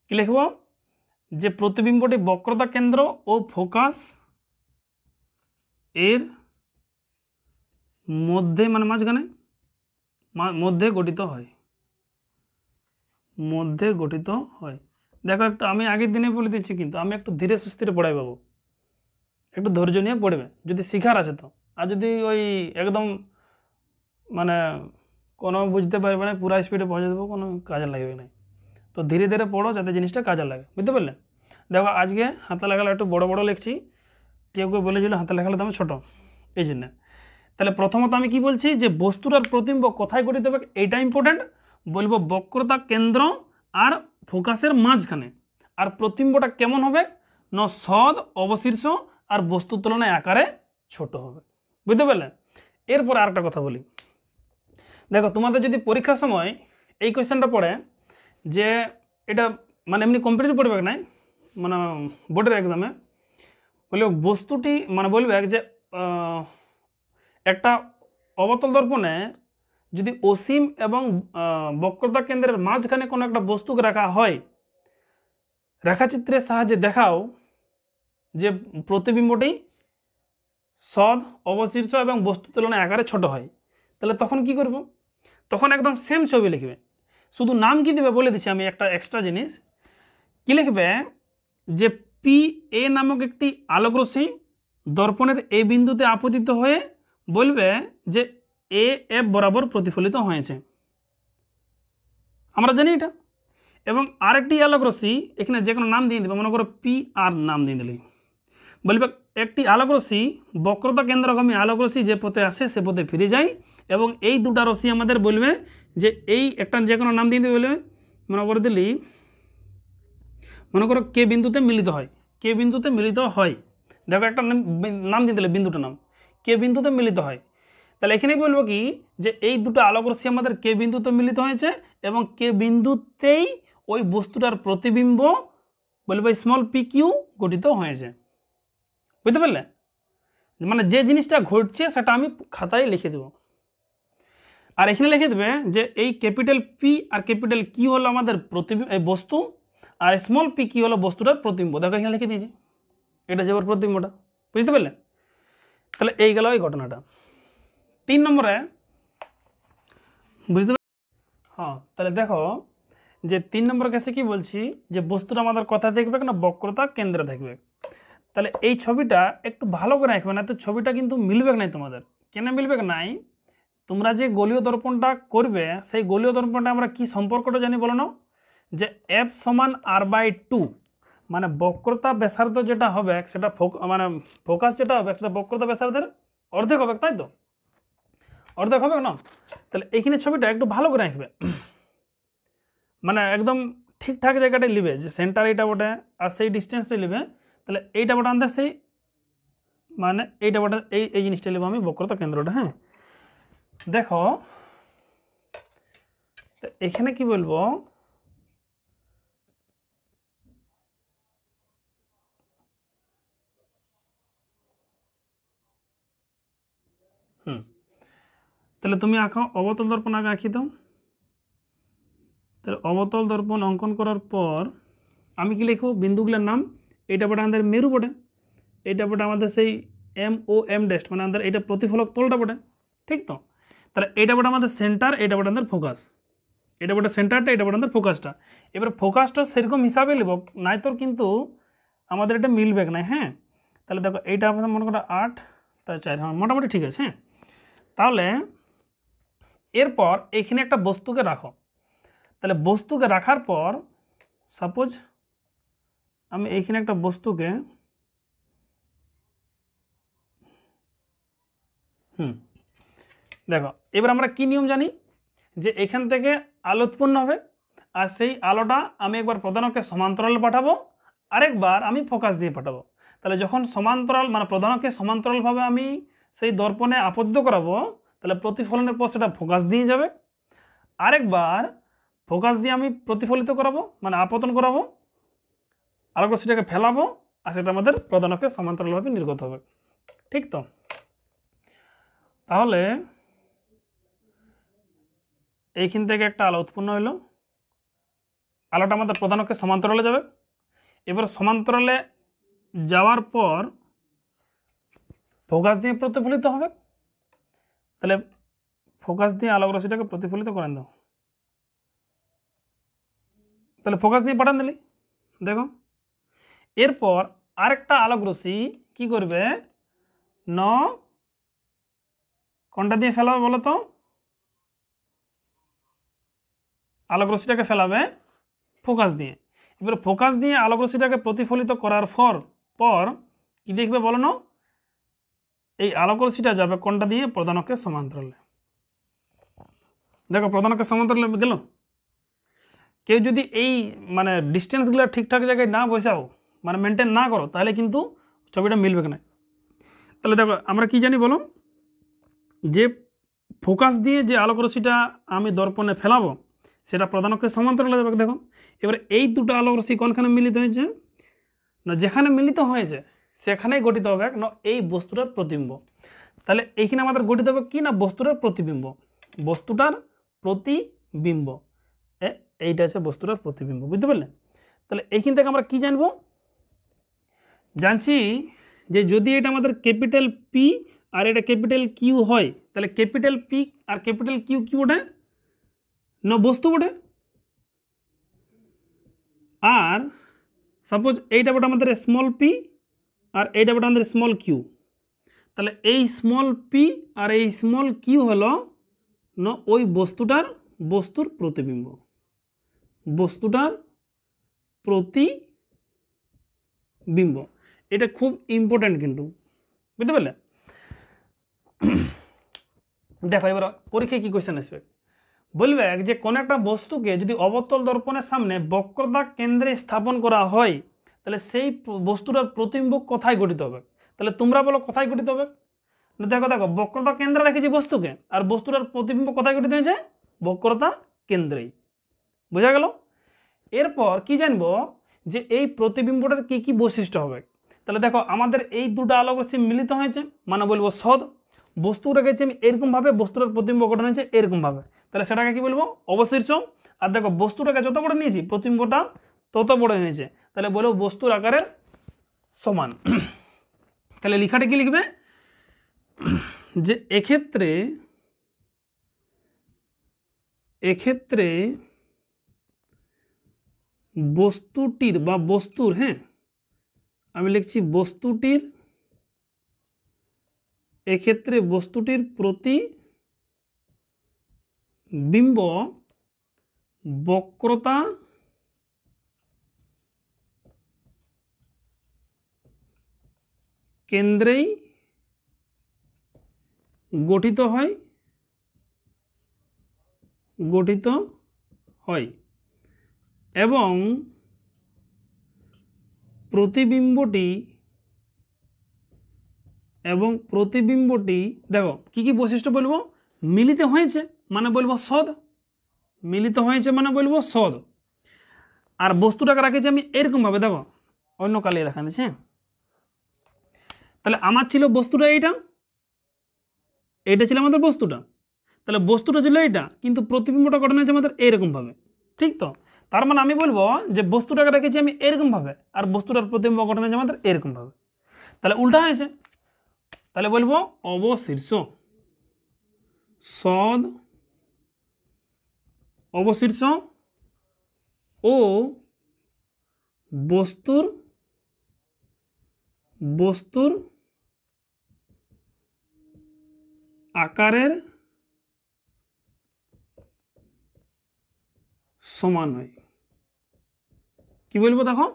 কি লিখব? যে প্রতিবিম্বটি বক্রতা কেন্দ্র ও ফোকাস এর মধ্যে মানে মাঝখানে মধ্যে গঠিত হয়। দেখো একটু আমি আগের দিনে বলে দিচ্ছি, কিন্তু আমি একটু ধীরে সুস্থিরে পড়াই বাবু, একটু ধৈর্য নিয়ে পড়বে যদি শিখার আছে তো। আর যদি ওই একদম মানে কোনো বুঝতে পারবে না, পুরা স্পিডে পৌঁছে দেবো, কোনো কাজে লাগবে না। তো ধীরে ধীরে পড়ো যাতে জিনিসটা কাজে লাগে, বুঝতে পারলে? দেখো আজকে হাতে লেখালে একটু বড় বড় লিখছি, কেউ বলেছিল হাতে লেখালে দামে ছোটো, এই জন্য। তাহলে প্রথমত আমি কি বলছি যে বস্তুটার প্রতিবিম্ব কোথায় গঠিত হবে, এইটা ইম্পর্টেন্ট। বলবো বক্রতা কেন্দ্র আর ফোকাসের মাঝখানে। আর প্রতিবিম্বটা কেমন হবে না সদ অবশীর্ষ আর বস্তুর তুলনায় আকারে ছোট হবে, বুঝতে পারলে? এরপরে আরেকটা কথা বলি। দেখো তোমাদের যদি পরীক্ষার সময় এই কোয়েশ্চেনটা পড়ে যে এটা মানে এমনি কম্পিটিটিভ পড়বে নাই, মানে বোর্ডের এক্সামে বলবে বস্তুটি মানে বলবে যে একটা অবতল দর্পণে যদি অসীম এবং বক্রতা কেন্দ্রের মাঝখানে কোনো একটা বস্তুকে রাখা হয়, রেখাচিত্রের সাহায্যে দেখাও যে প্রতিবিম্বটি সদ অবশীর্ষ এবং বস্তু তুলনায় আকারে ছোট হয়। তাহলে তখন কি করব? তখন একদম সেম ছবি লিখবে, শুধু নাম কি দেবে বলে দিচ্ছি আমি একটা এক্সট্রা জিনিস। কি লিখবে? যে পি এ নামক একটি আলোকরশ্মি দর্পণের এই বিন্দুতে আপতিত হয়ে বলবে যে এ এফ বরাবর প্রতিফলিত হয়েছে, আমরা জানি এটা। এবং আরেকটি আলোক রশ্মি এখানে যে কোনো নাম দিয়ে দেবে, মনে করো পি আর নাম দিয়ে দিলে বলবে একটি আলোক রশ্মি বক্রতা কেন্দ্রগামী আলোক রশ্মি যে পথে আসে সে পথে ফিরে যায়, এবং এই দুটা রশ্মি আমাদের বলবে যে এই একটা যে কোনো নাম দিয়ে দিবে, বলবে মনে করে দিলি, মনে করো কে বিন্দুতে মিলিত হয়, কে বিন্দুতে মিলিত হয়, দেখো একটা নাম দিয়ে দিলে বিন্দুটার নাম, কে বিন্দুতে মিলিত হয়। তাহলে এখানে বলবো কি যে এই দুটো আলোক রশ্মি আমাদের কে বিন্দুতে মিলিত হয়েছে, এবং কে বিন্দুতেই ওই বস্তুটার প্রতিবিম্ব বলবে স্মল পি কিউ গঠিত হয়েছে। বুঝতে পারলে? মানে যে জিনিসটা ঘটছে সেটা আমি খাতায় লিখে দেব, আর এখানে লিখে দেবে যে এই capital P R capital Q হলো আমাদের বস্তু, আর স্মল পি কিউ হলো বস্তুটার প্রতিবিম্ব। দেখো এখানে লিখে দিয়েছি, এটা যে ওর প্রতিবিম্বটা। বুঝতে পারলে? তাহলে এই গেল এই ঘটনাটা। 3 নম্বরে বুঝতে পারলে? হ্যাঁ, তাহলে দেখো যে 3 নম্বর কেসে কি বলছি যে বস্তুটা আমাদের কথা দেখবে না বক্রতা কেন্দ্রে থাকবে। তাহলে এই ছবিটা একটু ভালো করে রাখবে, না তো ছবিটা কিন্তু মিলবে নাই তোমাদের। কেন মিলবে নাই? তোমরা যে গোলীয় দর্পণটা করবে সেই গোলীয় দর্পণটা আমরা কি সম্পর্কটা জানি বলো না, যে এফ সমান r/2, মানে বক্রতা ব্যাসার্ধ যেটা হবে সেটা মানে ফোকাস যেটা হবে সেটা বক্রতা ব্যাসার্ধের অর্ধেক হবে, তাই তো? অর্ধেক হবে না? তাহলে এইখানে ছবিটা একটু ভালো করে রাখবে, মানে একদম ঠিকঠাক জায়গাটায় নিবে, যে সেন্টার এইটা বটে আর সেই ডিস্টেন্সটা নিবে। তাহলে এইটা বটে আমাদের সেই মানে এইটা বটে এই জিনিসটা নেবো আমি বক্রতা কেন্দ্রটা। হ্যাঁ, দেখো তো এখানে কি বলবো, তাহলে তুমি আঁকো অবতল দর্পণ আগে আঁকি দাও। তাহলে অবতল দর্পণ অঙ্কন করার পর আমি কি লিখবো, বিন্দুগুলোর নাম, এইটা বটে আমাদের মেরু বটে, এইটা বটে আমাদের সেই MOM ড্যাশ, মানে আমাদের এইটা প্রতিফলক তলটা বটে, ঠিক তো? তাহলে এইটা বটে আমাদের সেন্টার, এইটা বটে আমাদের ফোকাস, এটা বটে সেন্টারটা, এটা বটে আমাদের ফোকাসটা। এবার ফোকাসটা সেরকম হিসাবে নেব, নাই তোর কিন্তু আমাদের এটা মিলবে না। হ্যাঁ, তাহলে দেখো এইটা আমাদের মনে করো 8 তার 4, হ্যাঁ মোটামুটি ঠিক আছে। হ্যাঁ, তাহলে এরপর এইখানে একটা বস্তুকে রাখো। তাহলে বস্তুকে রাখার পর সাপোজ আমি এইখানে একটা বস্তুকে দেখো, এবার আমরা কি নিয়ম জানি, যে এখান থেকে আলো উৎপন্ন হবে, আর সেই আলোটা আমি একবার প্রধানকে সমান্তরাল পাঠাবো, আরেকবার আমি ফোকাস দিয়ে পাঠাবো। তাহলে যখন সমান্তরাল মানে প্রধানকে সমান্তরালভাবে আমি সেই দর্পণে আবদ্ধ করাবো, তাহলে প্রতিফলনের পর সেটা ফোকাস দিয়ে যাবে, আরেকবার ফোকাস দিয়ে আমি প্রতিফলিত করাবো মানে আপতন করাবো, আরেকবার সেটাকে ফেলাবো, আর সেটা আমাদের প্রধানকে সমান্তরালভাবে নির্গত হবে, ঠিক তো? তাহলে এইখান থেকে একটা আলো উৎপন্ন হইল, আলোটা আমাদের প্রধানকে সমান্তরালে যাবে, এবার সমান্তরালে যাওয়ার পর ফোকাস দিয়ে প্রতিফলিত হবে। তাহলে ফোকাস দিয়ে আলোক রশ্মিটাকে প্রতিফলিত করেন দাও, তাহলে ফোকাস দিয়ে পাঠান দিলি। দেখো এরপর আরেকটা আলোক রশ্মি কি করবে, কোনটা দিয়ে ফেলাবে বলো তো, আলোক রশ্মিটাকে ফেলাবে ফোকাস দিয়ে। এবার ফোকাস দিয়ে আলোক রশ্মিটাকে প্রতিফলিত করার পর কি দেখবে বলো না, এই আলোক রশ্মিটা যাবে কোনটা দিয়ে, প্রধানকে সমান্তরালে। দেখো প্রধানকে সমান্তরালে গেল। কেউ যদি এই মানে ডিস্টেন্সগুলো ঠিকঠাক জায়গায় না বসাও, মানে মেনটেন না করো, তাহলে কিন্তু ছবিটা মিলবে না। তাহলে দেখো আমরা কি জানি বলো, যে ফোকাস দিয়ে যে আলোক রশ্মিটা আমি দর্পণে ফেলাবো সেটা প্রধানকে সমান্তরালে যাবে। দেখো এবার এই দুটো আলোক রশ্মি কোনখানে মিলিত হয়েছে না, যেখানে মিলিত হয়েছে সেখানেই গঠিত হবে না এই বস্তুটার প্রতিবিম্ব। তাহলে এইখানে আমাদের গঠিত হবে কি না, বস্তুটার প্রতিবিম্ব, বস্তুটার প্রতিবিম্ব, এইটা আছে বস্তুটার প্রতিবিম্ব। বুঝতে পারলে? তাহলে এইখান থেকে আমরা কি জানবো, জানছি যে যদি এটা আমাদের ক্যাপিটাল পি আর এটা ক্যাপিটাল কিউ হয়, তাহলে capital P R capital Q কি বটে না, বস্তু বটে। আর সাপোজ এইটা বটে আমাদের স্মল পি আর এইটা বটে আমাদের স্মল কিউ, তাহলে এই স্মল পি আর এই স্মল কিউ হলো না ওই বস্তুর প্রতিবিম্ব, বস্তুটার প্রতিবিম্ব। এটা খুব ইম্পর্ট্যান্ট কিন্তু, বুঝতে পারলে? দেখো এবার পরীক্ষায় কি কোয়েশ্চেন আসবে, বলবে যে কোনো একটা বস্তুকে যদি অবতল দর্পণের সামনে বক্রতা কেন্দ্রে স্থাপন করা হয় তাহলে সেই বস্তুটার প্রতিবিম্ব কোথায় গঠিত হবে? তাহলে তোমরা বলো কোথায় গঠিত হবে? দেখো দেখো বক্রতা কেন্দ্রে রেখেছি বস্তুকে, আর বস্তুটার প্রতিবিম্ব কোথায় গঠিত হয়েছে? বক্রতা কেন্দ্রেই। বোঝা গেল? এরপর কি জানবো যে এই প্রতিবিম্বটার কি কি বৈশিষ্ট্য হবে। তাহলে দেখো আমাদের এই দুটো আলোক রশ্মি মিলিত হয়েছে মানে বলবো সদ, বস্তু রেখেছি আমি এরকমভাবে, বস্তুটার প্রতিবিম্ব গঠন হয়েছে এরকমভাবে, তাহলে সেটাকে কি বলবো? অবশীর্ষ। আর দেখো বস্তুটাকে যত বড় নিয়েছি প্রতিবিম্বটা তত বড় হয়েছে, তাহলে বলবো বস্তুর আকারের সমান। তাহলে লেখাটা কি লিখবে যে এক্ষেত্রে বস্তুটির বা বস্তুর, হ্যাঁ আমি লিখছি বস্তুটির, এক্ষেত্রে বস্তুটির প্রতিবিম্ব বক্রতা কেন্দ্রেই গঠিত হয় এবং প্রতিবিম্বটি দেখো কি কি বৈশিষ্ট্য বলবো? মিলিত হয়েছে মানে বলবো সদ, মিলিত হয়েছে মানে বলবো সদ। আর বস্তুটাকে রাখেছি আমি এরকম ভাবে, দেখো অন্য কালিয়ে দেখা দিচ্ছে। তাহলে আমার ছিল বস্তুটা এইটা ছিল আমাদের বস্তুটা, তাহলে বস্তুটা ছিল এইটা, কিন্তু প্রতিবিম্বটা গঠন হয়েছে আমাদের এইরকম ভাবে, ঠিক তো? তার মানে আমি বলবো যে বস্তুটাকে রেখেছি আমি এরকম ভাবে আর বস্তুটার প্রতিবিম্ব গঠন হয়েছে আমাদের এরকম ভাবে, তাহলে উল্টা হয়েছে। তাহলে বলবো অবশীর্ষ, সদ অবশীর্ষ ও বস্তুর আকারের সমান হয়। কি বলবো দেখো,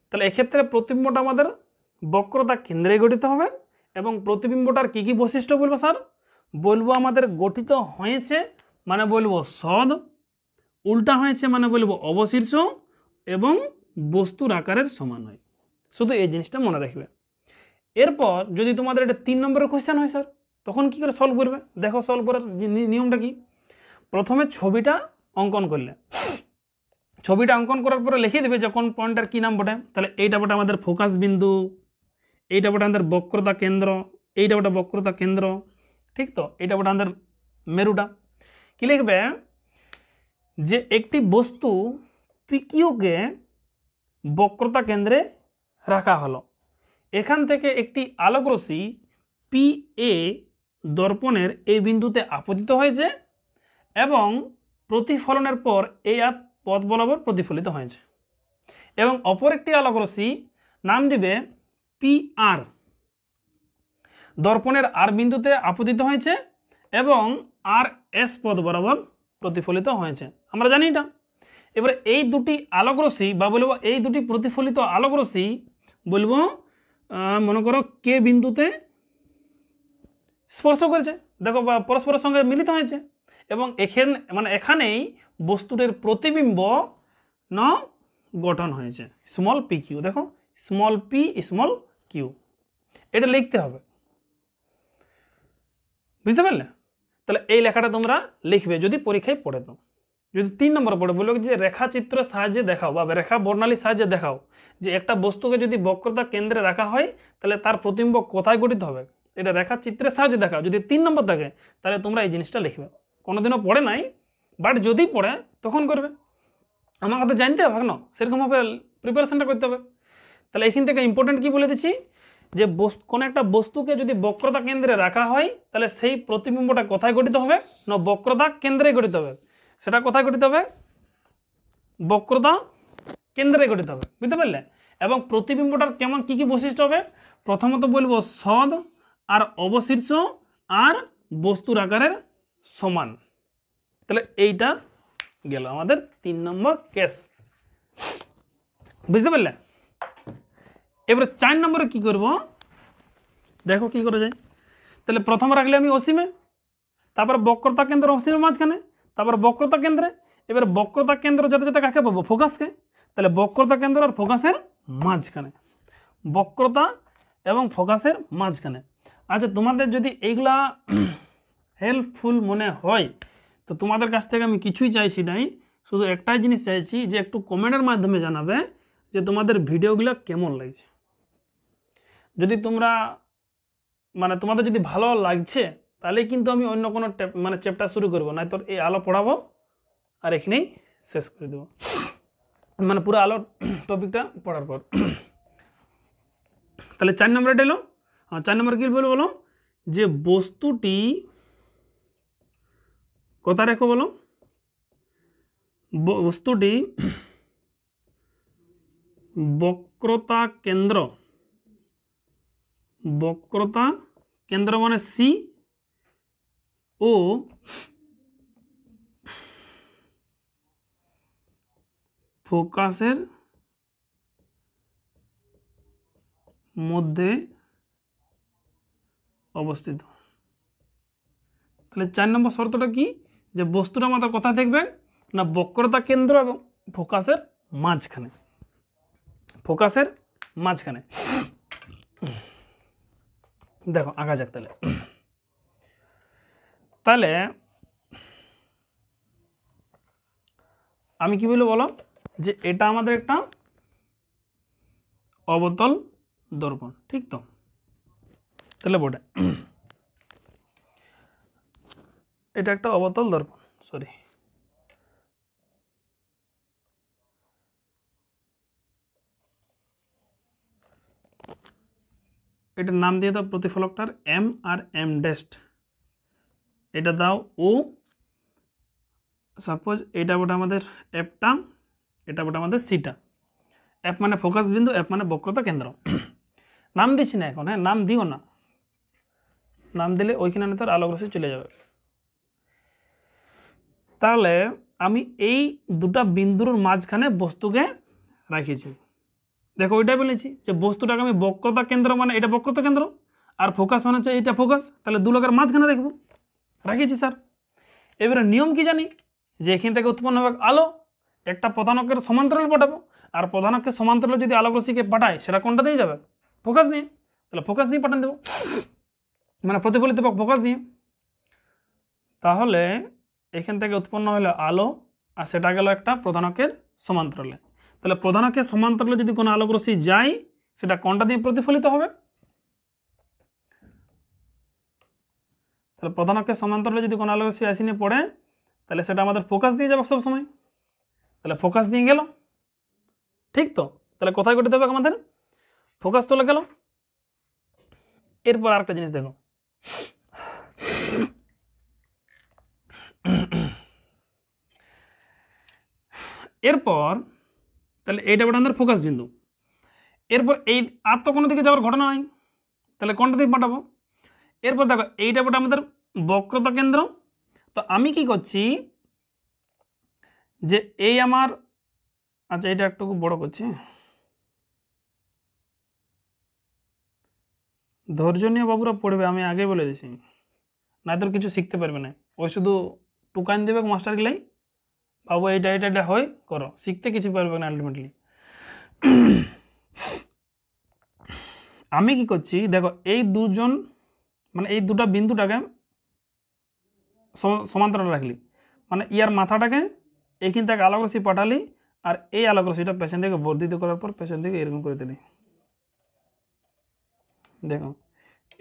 তাহলে এক্ষেত্রে প্রতিবিম্বটা আমাদের বক্রতা কেন্দ্রে গঠিত হবে এবং প্রতিবিম্বটার কি কি বৈশিষ্ট্য বলবো স্যার? বলবো আমাদের গঠিত হয়েছে মানে বলবো সদ, উল্টা হয়েছে মানে বলবো অবশীর্ষ এবং বস্তুর আকারের সমান হয়। শুধু এই জিনিসটা মনে রাখবে। এরপর যদি তোমাদের এটা 3 নম্বরের কোয়েশ্চেন হয় স্যার, তখন কি করে সলভ করবে? দেখো সলভ করার নিয়মটা কি, প্রথমে ছবিটা অঙ্কন করলে, ছবিটা অঙ্কন করার পরে লিখে দেবে যে কোন পয়েন্টের কি নাম বটে। তাহলে এইটা বটে আমাদের ফোকাস বিন্দু, এইটা বটে আমাদের বক্রতা কেন্দ্র, এইটা বটে বক্রতা কেন্দ্র, ঠিক তো? এইটা বটে আমাদের মেরুটা। কি লিখবে যে একটি বস্তু পিকিউকে বক্রতা কেন্দ্রে রাখা হলো, এখান থেকে একটি আলোক রশ্মি পি এ দর্পণের এই বিন্দুতে আপতিত হয়েছে এবং প্রতিফলনের পর এই পথ বরাবর প্রতিফলিত হয়েছে, এবং অপর একটি আলোক রশ্মি নাম দিবে পি আর, দর্পণের আর বিন্দুতে আপতিত হয়েছে এবং আর এস পথ বরাবর প্রতিফলিত হয়েছে। আমরা জানি এটা। এবারে এই দুটি আলোক রশ্মি বা বলবো এই দুটি প্রতিফলিত আলোক রশ্মি বলবো মনে করো কে বিন্দুতে স্পর্শ করেছে, দেখো বা পরস্পরের সঙ্গে মিলিত হয়েছে, এবং এখানেই বস্তুটির প্রতিবিম্ব গঠন হয়েছে স্মল পি কিউ। দেখো স্মল পি স্মল কিউ, এটা লিখতে হবে, বুঝতে পারলে? তাহলে এই লেখাটা তোমরা লিখবে যদি পরীক্ষায় পড়ে। তো যদি 3 নম্বর পড়ে বললো যে রেখাচিত্রের সাহায্যে দেখাও বা রেখা বর্ণালীর সাহায্যে দেখাও যে একটা বস্তুকে যদি বক্রতা কেন্দ্রে রাখা হয় তাহলে তার প্রতিবিম্ব কোথায় গঠিত হবে, এটা রেখাচিত্রের সাহায্যে দেখাও। যদি 3 নম্বর থাকে তাহলে তোমরা এই জিনিসটা লিখবে। কোনোদিনও পড়ে নাই, বাট যদি পড়ে তখন করবে, আমার কথা জানতে হবে না, সেরকমভাবে প্রিপারেশনটা করতে হবে। তাহলে এখান থেকে ইম্পর্টেন্ট কি বলে দিচ্ছি যে কোনো একটা বস্তুকে যদি বক্রতা কেন্দ্রে রাখা হয় তাহলে সেই প্রতিবিম্বটা কোথায় গঠিত হবে না বক্রতা কেন্দ্রে গঠিত হবে। সেটা কোথায় গঠিত হবে? বক্রতা কেন্দ্রে গঠিত হবে, বুঝতে পারলে? এবং প্রতিবিম্বটার কেমন কি কি বৈশিষ্ট্য হবে? প্রথমত বলবো সদ, আর অবশীর্ষ আর বস্তুর আকারের সমান। তাহলে এইটা গেল আমাদের 3 নম্বর কেস। বুঝতে পারলে? এবারে 4 নম্বরে কি করব, দেখো কি করা যায়। তাহলে প্রথমে রাখলে আমি অসীমে, তারপর বক্রতা কেন্দ্র অসীমের মাঝখানে, তারপর বক্রতা কেন্দ্রে। এবার বক্রতা কেন্দ্র যাতে যাতে কাকে পাবো, ফোকাসকে। তাহলে বক্রতা কেন্দ্র আর ফোকাসের মাঝখানে, বক্রতা এবং ফোকাসের মাঝখানে। আচ্ছা, তোমাদের যদি এইগুলা হেল্পফুল মনে হয় তো তোমাদের কাছ থেকে আমি কিছুই চাইছি নাই, শুধু একটাই জিনিস চাইছি যে একটু কমেন্টের মাধ্যমে জানাবে যে তোমাদের ভিডিওগুলো কেমন লাগছে। যদি তোমরা মানে তোমাদের যদি ভালো লাগছে তাহলে কিন্তু আমি অন্য কোনো মানে চ্যাপ্টার শুরু করবো, নাই তোর এই আলো পড়াবো আর এখানেই শেষ করে দেবো, মানে পুরো আলো টপিকটা পড়ার পর। তাহলে 4 নম্বর এটা এলো। 4 নম্বর কি বলবো বলো, যে বস্তুটি কথা রেখো বলো, বস্তুটি বক্রতা কেন্দ্র, বক্রতা কেন্দ্র মানে সি ও ফোকাসের মধ্যে অবস্থিত। তাহলে 4 নম্বর শর্তটা কি, যে বস্তুটা আমাদের কোথায় থাকবে না, বক্রতা কেন্দ্র এবং ফোকাসের মাঝখানে, ফোকাসের মাঝখানে। দেখো আঁকা যাক। তাহলে তাহলে আমি কি বলবো বলো, যে এটা আমাদের একটা অবতল দর্পণ, ঠিক তো? তাহলে বটে এটা একটা অবতল দর্পণ, সরি এটার নাম দিয়ে দাও প্রতিফলকটার এম আর এম ড্যাস্ট, এটা দাও ও। সাপোজ এটা বটে আমাদের এফটা, এটা বটে আমাদের সিটা। এফ মানে ফোকাস বিন্দু, এফ মানে বক্রতা কেন্দ্র। নাম দিচ্ছি না এখন, হ্যাঁ নাম দিও না, নাম দিলে ওইখানে তোর আলোকরশ্মি চলে যাবে। তাহলে আমি এই দুটা বিন্দুর মাঝখানে বস্তুকে রাখিছি। দেখো ওইটাই বলেছি যে বস্তুটাকে আমি বক্রতা কেন্দ্র মানে এটা বক্রতা কেন্দ্র, আর ফোকাস মানে হচ্ছে এটা ফোকাস, তাহলে দু লোকের মাঝখানে দেখবো রাখিছি স্যার। এবারে নিয়ম কি জানি, যে এখান থেকে উৎপন্ন হবে আলো, একটা প্রধানকের সমান্তরাল পাঠাবো, আর প্রধানকের সমান্তরাল যদি আলোকরশ্মিকে পাঠায় সেটা কোনটা দিয়ে যাবে, ফোকাস দিয়ে। তাহলে ফোকাস দিয়ে পাঠান দেবো, মানে প্রতিফলিত ফোকাস দিয়ে। তাহলে এখান থেকে উৎপন্ন হলো আলো, আর সেটা গেল একটা প্রধানকের সমান্তরালে। তাহলে প্রধানকের সমান্তরালে যদি কোনো আলোকরশ্মি যায় সেটা কোনটা দিয়ে প্রতিফলিত হবে, তাহলে প্রধানকের সমান্তরালে যদি কোনো আলোকরশ্মি আসি নিয়ে পড়ে তাহলে সেটা আমাদের ফোকাস দিয়ে যাবে সবসময়। তাহলে ফোকাস দিয়ে গেল, ঠিক তো? তাহলে কোথায় ঘটে দেবে আমাদের, ফোকাস চলে গেল। এরপর আরেকটা জিনিস দেখো, এরপর তাহলে এইটা বটে আমাদের ফোকাস বিন্দু। এরপর এই আর তো কোনো দিকে যাওয়ার ঘটনা নাই, তাহলে কোনটা দিকে পাঠাবো। এরপর দেখো এইটা বটে আমাদের বক্রতা কেন্দ্র। তো আমি কি করছি, যে এই আমার, আচ্ছা এটা একটু বড় করছি, ধৈর্য নিয়ে বাবুরা পড়বে, আমি আগে বলে দিয়েছি, না তোর কিছু শিখতে পারবে না। ওই শুধু টুকান দেবে মাস্টার গিলাই, বাবু এইটা এটা এটা হয় করো, শিখতে কিছু পারবে না আলটিমেটলি। আমি কি করছি দেখো, এই দুজন মানে এই দুটা বিন্দুটাকে সমান্তরাল রাখলি, মানে ইয়ার মাথাটাকে এইখান থেকে আলোকরশ্মি পাঠালি, আর এই আলোকরশ্মিটা পেছন থেকে বর্ধিত করার পর পেছন থেকে এরকম করে দিলি। দেখো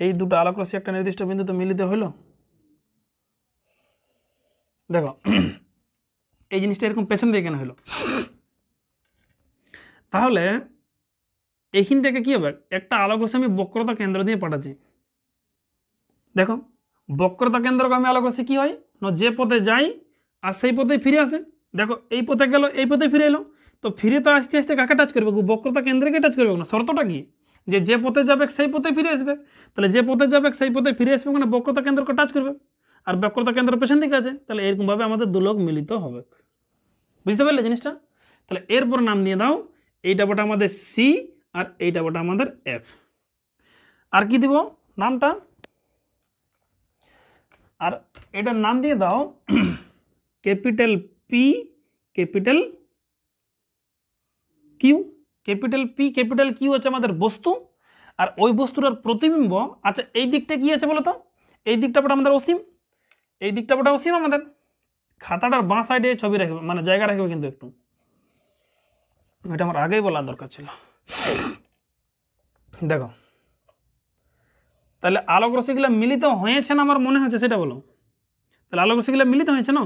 এই দুটো আলোকরশ্মি একটা নির্দিষ্ট বিন্দুতে মিলিত হইল। দেখো এই জিনিসটা এরকম পেছন দিয়ে কেন হলো, তাহলে এইখান থেকে কি হবে, একটা আলোকরশ্মি আমি বক্রতা কেন্দ্র দিয়ে পাঠাচ্ছি। দেখো বক্রতা কেন্দ্রকে আমি আলোকরশ্মি কি হয় না, যে পথে যাই আর সেই পথেই ফিরে আসে। দেখো এই পথে গেল, এই পথে ফিরে এলো, তো ফিরে তো আস্তে আস্তে কাকে টাচ করবে, বক্রতা কেন্দ্রকে টাচ করবে না, শর্তটা কি, যে পথে যাবে সেই পথে ফিরে আসবে, তাহলে যে পথে যাবে সেই পথে ফিরে আসবে মানে বক্রতা কেন্দ্রকে টাচ করবে, আর বক্রতা কেন্দ্র পেছন দিকে আছে, তাহলে এরকমভাবে আমাদের দুলোক মিলিত হবে। বুঝতে পারলে জিনিসটা? তাহলে এরপর নাম দিয়ে দাও, এইটা বটা আমাদের সি আর এইটা বটা আমাদের এফ। আর কি দিব নামটা, আর এটার নাম দিয়ে দাও capital P capital Q. Capital P capital Q হচ্ছে আমাদের বস্তু, আর ওই বস্তুটার প্রতিবিম্ব। আচ্ছা এই দিকটা কি আছে বলো তো, এই দিকটা বটা আমাদের অসীম, এই দিকটা বটা অসীম। আমাদের খাতাটার বাঁ সাইডে ছবি রাখবে, মানে জায়গা রাখবে কিন্তু একটু, এটা আমার আগেই বলার দরকার ছিল। দেখো তাহলে আলোক রশ্মিগুলো মিলিত হয়েছে না আমার মনে হচ্ছে সেটা বলো। তাহলে আলোক রশ্মিগুলো মিলিত হয়েছে না,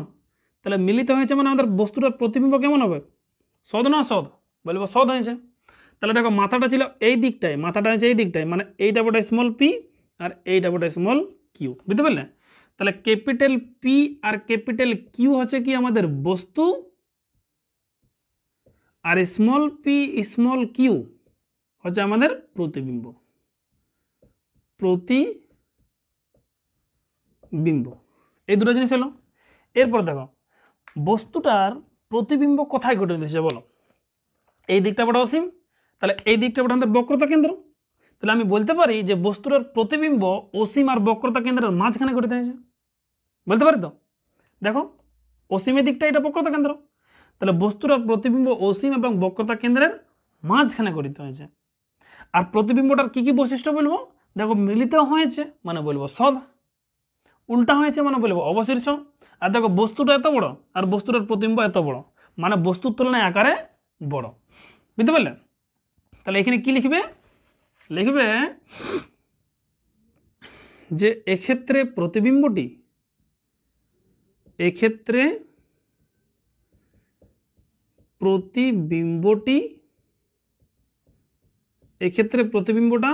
তাহলে মিলিত হয়েছে মানে আমাদের বস্তুটার প্রতিবিম্ব কেমন হবে, সদ না সদ, বলবো সদ হয়েছে। তাহলে দেখো মাথাটা ছিল এই দিকটায়, মাথাটা হয়েছে এই দিকটায়, মানে এইটা বটা স্মল পি আর এইটা বটা স্মল কিউ। বুঝতে পারলে? তাহলে capital P R capital Q হচ্ছে কি আমাদের বস্তু, আর স্মল পি স্মল কিউ হচ্ছে আমাদের প্রতিবিম্ব। প্রতিবিম্ব এই দুটো জিনিস হলো। এরপর দেখো বস্তুটার প্রতিবিম্ব কোথায় ঘটে দিয়েছে বলো, এই দিকটা বড় অসীম, তাহলে এই দিকটা বড় আমাদের বক্রতা কেন্দ্র, তাহলে আমি বলতে পারি যে বস্তুটার প্রতিবিম্ব অসীম আর বক্রতা কেন্দ্রের মাঝখানে ঘটে দিয়েছে। বলতে পারি তো? দেখো অসীমের দিকটা এটা বক্রতা কেন্দ্র, তাহলে বস্তুটার প্রতিবিম্ব অসীম এবং বক্রতা কেন্দ্রের মাঝখানে গঠিত হয়েছে। আর প্রতিবিম্বটার কি কি বৈশিষ্ট্য বলবো, দেখো মিলিত হয়েছে মানে বলবো সদ, উল্টা হয়েছে মানে বলবো অবশীর্ষ, আর দেখো বস্তুটা এত বড় আর বস্তুটার প্রতিবিম্ব এত বড়, মানে বস্তুর তুলনায় আকারে বড়। বুঝতে পারলে? তাহলে এখানে কি লিখবে, লিখবে যে এক্ষেত্রে প্রতিবিম্বটি, এক্ষেত্রে প্রতিবিম্বটি, এক্ষেত্রে প্রতিবিম্বটা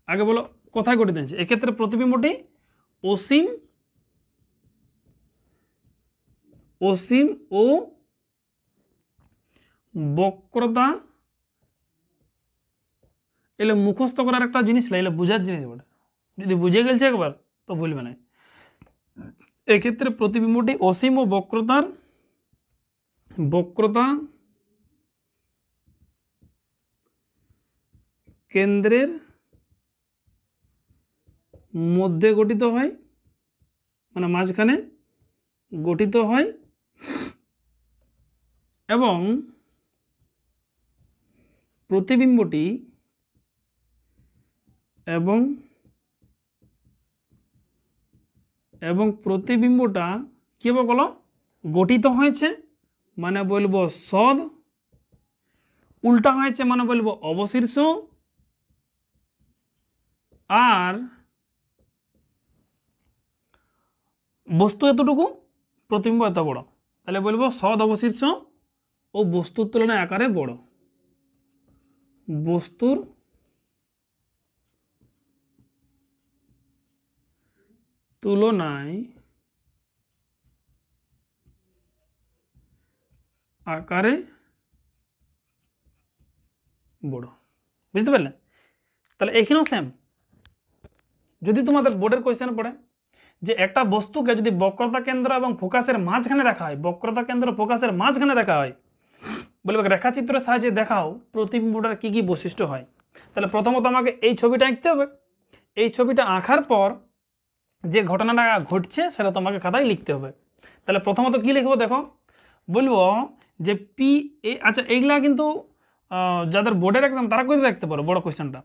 আগে বলো কোথায় ঘটিত হয়েছে, এক্ষেত্রে প্রতিবিম্বটি অসীম, অসীম ও বক্রতা, এলে মুখস্থ করার একটা জিনিস না, এলে বুঝার জিনিস বটে, যদি বুঝে গেছে একবার তো ভুলবে না। এক্ষেত্রে প্রতিবিম্বটি অসীম ও বক্রতার, বক্রতা কেন্দ্রের মধ্যে গঠিত হয়, মানে মাঝখানে গঠিত হয়, এবং প্রতিবিম্বটি এবং প্রতিবিম্বটা কি হবে বলো, গঠিত হয়েছে মানে বলবো সদ, উল্টা হয়েছে মানে বলবো অবশীর্ষ, আর বস্তু এতটুকু প্রতিবিম্ব এত বড়, তাহলে বলবো সদ অবশীর্ষ ও বস্তুর তুলনায় আকারে বড়, বস্তুর তুলনায় আকারে বড়। বুঝতে পারলে? তাহলে এখানেও সেম, যদি তোমাদের বোর্ডের কোয়েশ্চেন পড়ে যে একটা বস্তুকে যদি বক্রতা কেন্দ্র এবং ফোকাসের মাঝখানে রাখা হয়, বক্রতা কেন্দ্র ফোকাসের মাঝখানে রাখা হয়, বলবে রেখাচিত্রের সাহায্যে দেখাও প্রতিবিম্বটার কি কি বৈশিষ্ট্য হয়। তাহলে প্রথমত আমাকে এই ছবিটা আঁকতে হবে, এই ছবিটা আঁকার পর যে ঘটনাটা ঘটছে সেটা তোমাকে খাতায় লিখতে হবে। তাহলে প্রথমত কি লিখবো দেখো, বলবো যে পি এ, আচ্ছা এইগুলা কিন্তু যাদের বোর্ডের এক্সাম তারা করে রাখতে পারো বড় কোয়েশ্চেনটা।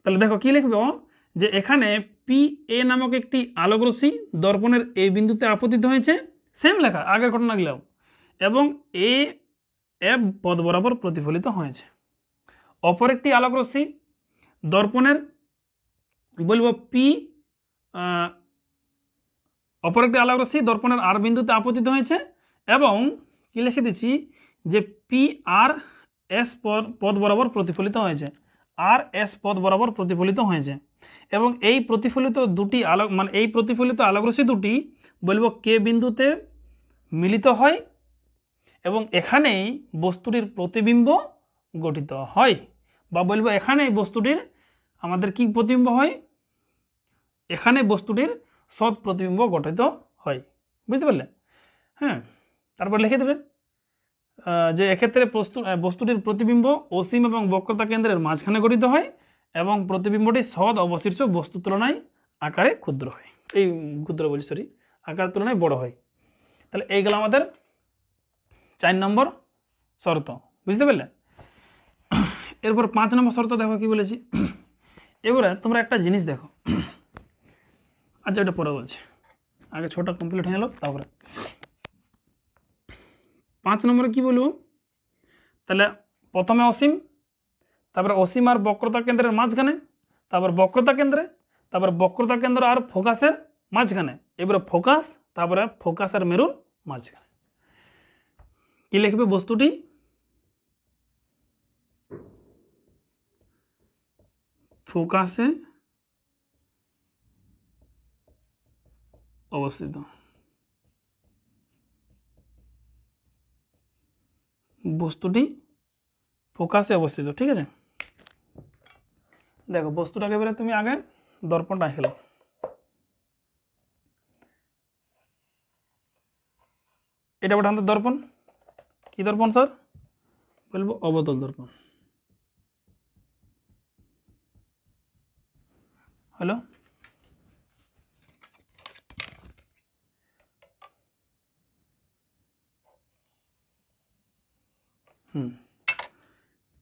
তাহলে দেখো কি লিখবো, যে এখানে পি এ নামক একটি আলোকরশ্মি দর্পণের এই বিন্দুতে আপতিত হয়েছে, সেম লেখা আগের ঘটনাগুলোও, এবং এ এফ পথ বরাবর প্রতিফলিত হয়েছে। অপর একটি আলোকরশ্মি দর্পণের, বলবো পি, অপর একটি আলোকরশ্মি দর্পণের আর বিন্দুতে আপতিত হয়েছে, এবং কি লিখে দিচ্ছি যে পি আর এস পথ বরাবর প্রতিফলিত হয়েছে, আর এস পথ বরাবর প্রতিফলিত হয়েছে, এবং এই প্রতিফলিত দুটি আলোক, মানে এই প্রতিফলিত আলোকরশ্মি দুটি বলবো কে বিন্দুতে মিলিত হয়, এবং এখানেই বস্তুটির প্রতিবিম্ব গঠিত হয়। বা বলবো এখানে এই বস্তুটির আমাদের কি প্রতিবিম্ব হয়, এখানে বস্তুটির সৎ প্রতিবিম্ব গঠিত হয়। বুঝতে পারলে? হ্যাঁ, তারপর লিখে দেবে যে এক্ষেত্রে বস্তুটির প্রতিবিম্ব অসীম এবং বক্রতা কেন্দ্রের মাঝখানে গঠিত হয় এবং প্রতিবিম্বটি সৎ অবশিষ্ট বস্তুর তুলনায় আকারে ক্ষুদ্র হয়, এই ক্ষুদ্র বলছি সরি, আকার তুলনায় বড় হয়। তাহলে এইগুলো আমাদের 4 নম্বর শর্ত। বুঝতে পারলে? এরপর 5 নম্বর শর্ত দেখো কি বলেছি। এবারে তোমরা একটা জিনিস দেখো, আচ্ছা এটা পরে বলছি, আগে ছোটা কমপ্লিট হয়ে গেল তারপরে 5 নম্বরে কি বলবো। তাহলে প্রথমে অসীম, তারপরে অসীম আর বক্রতা কেন্দ্রের মাঝখানে, তারপর বক্রতা কেন্দ্রে, তারপর বক্রতা কেন্দ্র আর ফোকাসের মাঝখানে, এবারে ফোকাস, তারপরে ফোকাস আর মেরুর মাঝখানে। কি লিখবে? বস্তুটি ফোকাসে অবস্থিত, বস্তুটি ফোকাসে অবস্থিত। ঠিক আছে, দেখো বস্তুটাকে এবারে তুমি আগে দর্পণটা খেলো, এটা ওটা আমাদের দর্পণ। কি দর্পণ স্যার? বলবো অবতল দর্পণ। হ্যালো,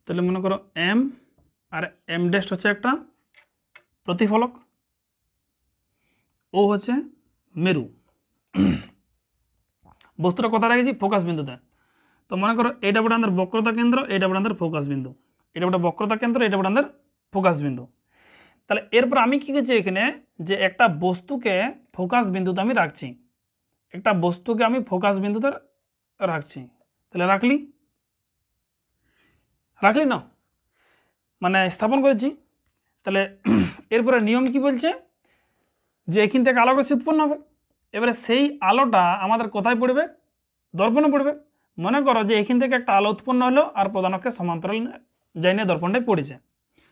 তাহলে মনে করো এম আর এম ড্যাশ হচ্ছে একটা প্রতিফলক, ও হচ্ছে মেরু। বস্তুটা কোথায় রেখেছি? ফোকাস বিন্দুতে। তো মনে করো এটা বটে আমাদের বক্রতা কেন্দ্র, এটা বটে আমাদের ফোকাস বিন্দু, এটা বটে বক্রতা কেন্দ্র, এটা বটে আমাদের ফোকাস বিন্দু। তাহলে এরপর আমি কি করছি এখানে, যে একটা বস্তুকে ফোকাস বিন্দুতে আমি রাখছি, একটা বস্তুকে আমি ফোকাস বিন্দুতে রাখছি। তাহলে রাখলি না, মানে স্থাপন করেছি। তাহলে এরপরে নিয়ম কি বলছে, যে এখান থেকে আলো রশ্মি উৎপন্ন হবে। এবারে সেই আলোটা আমাদের কোথায় পড়বে? দর্পণে পড়বে। মনে করো যে এখান থেকে একটা আলো উৎপন্ন হলো আর প্রধানকে সমান্তরাল যাই নিয়ে দর্পণটায় পড়েছে।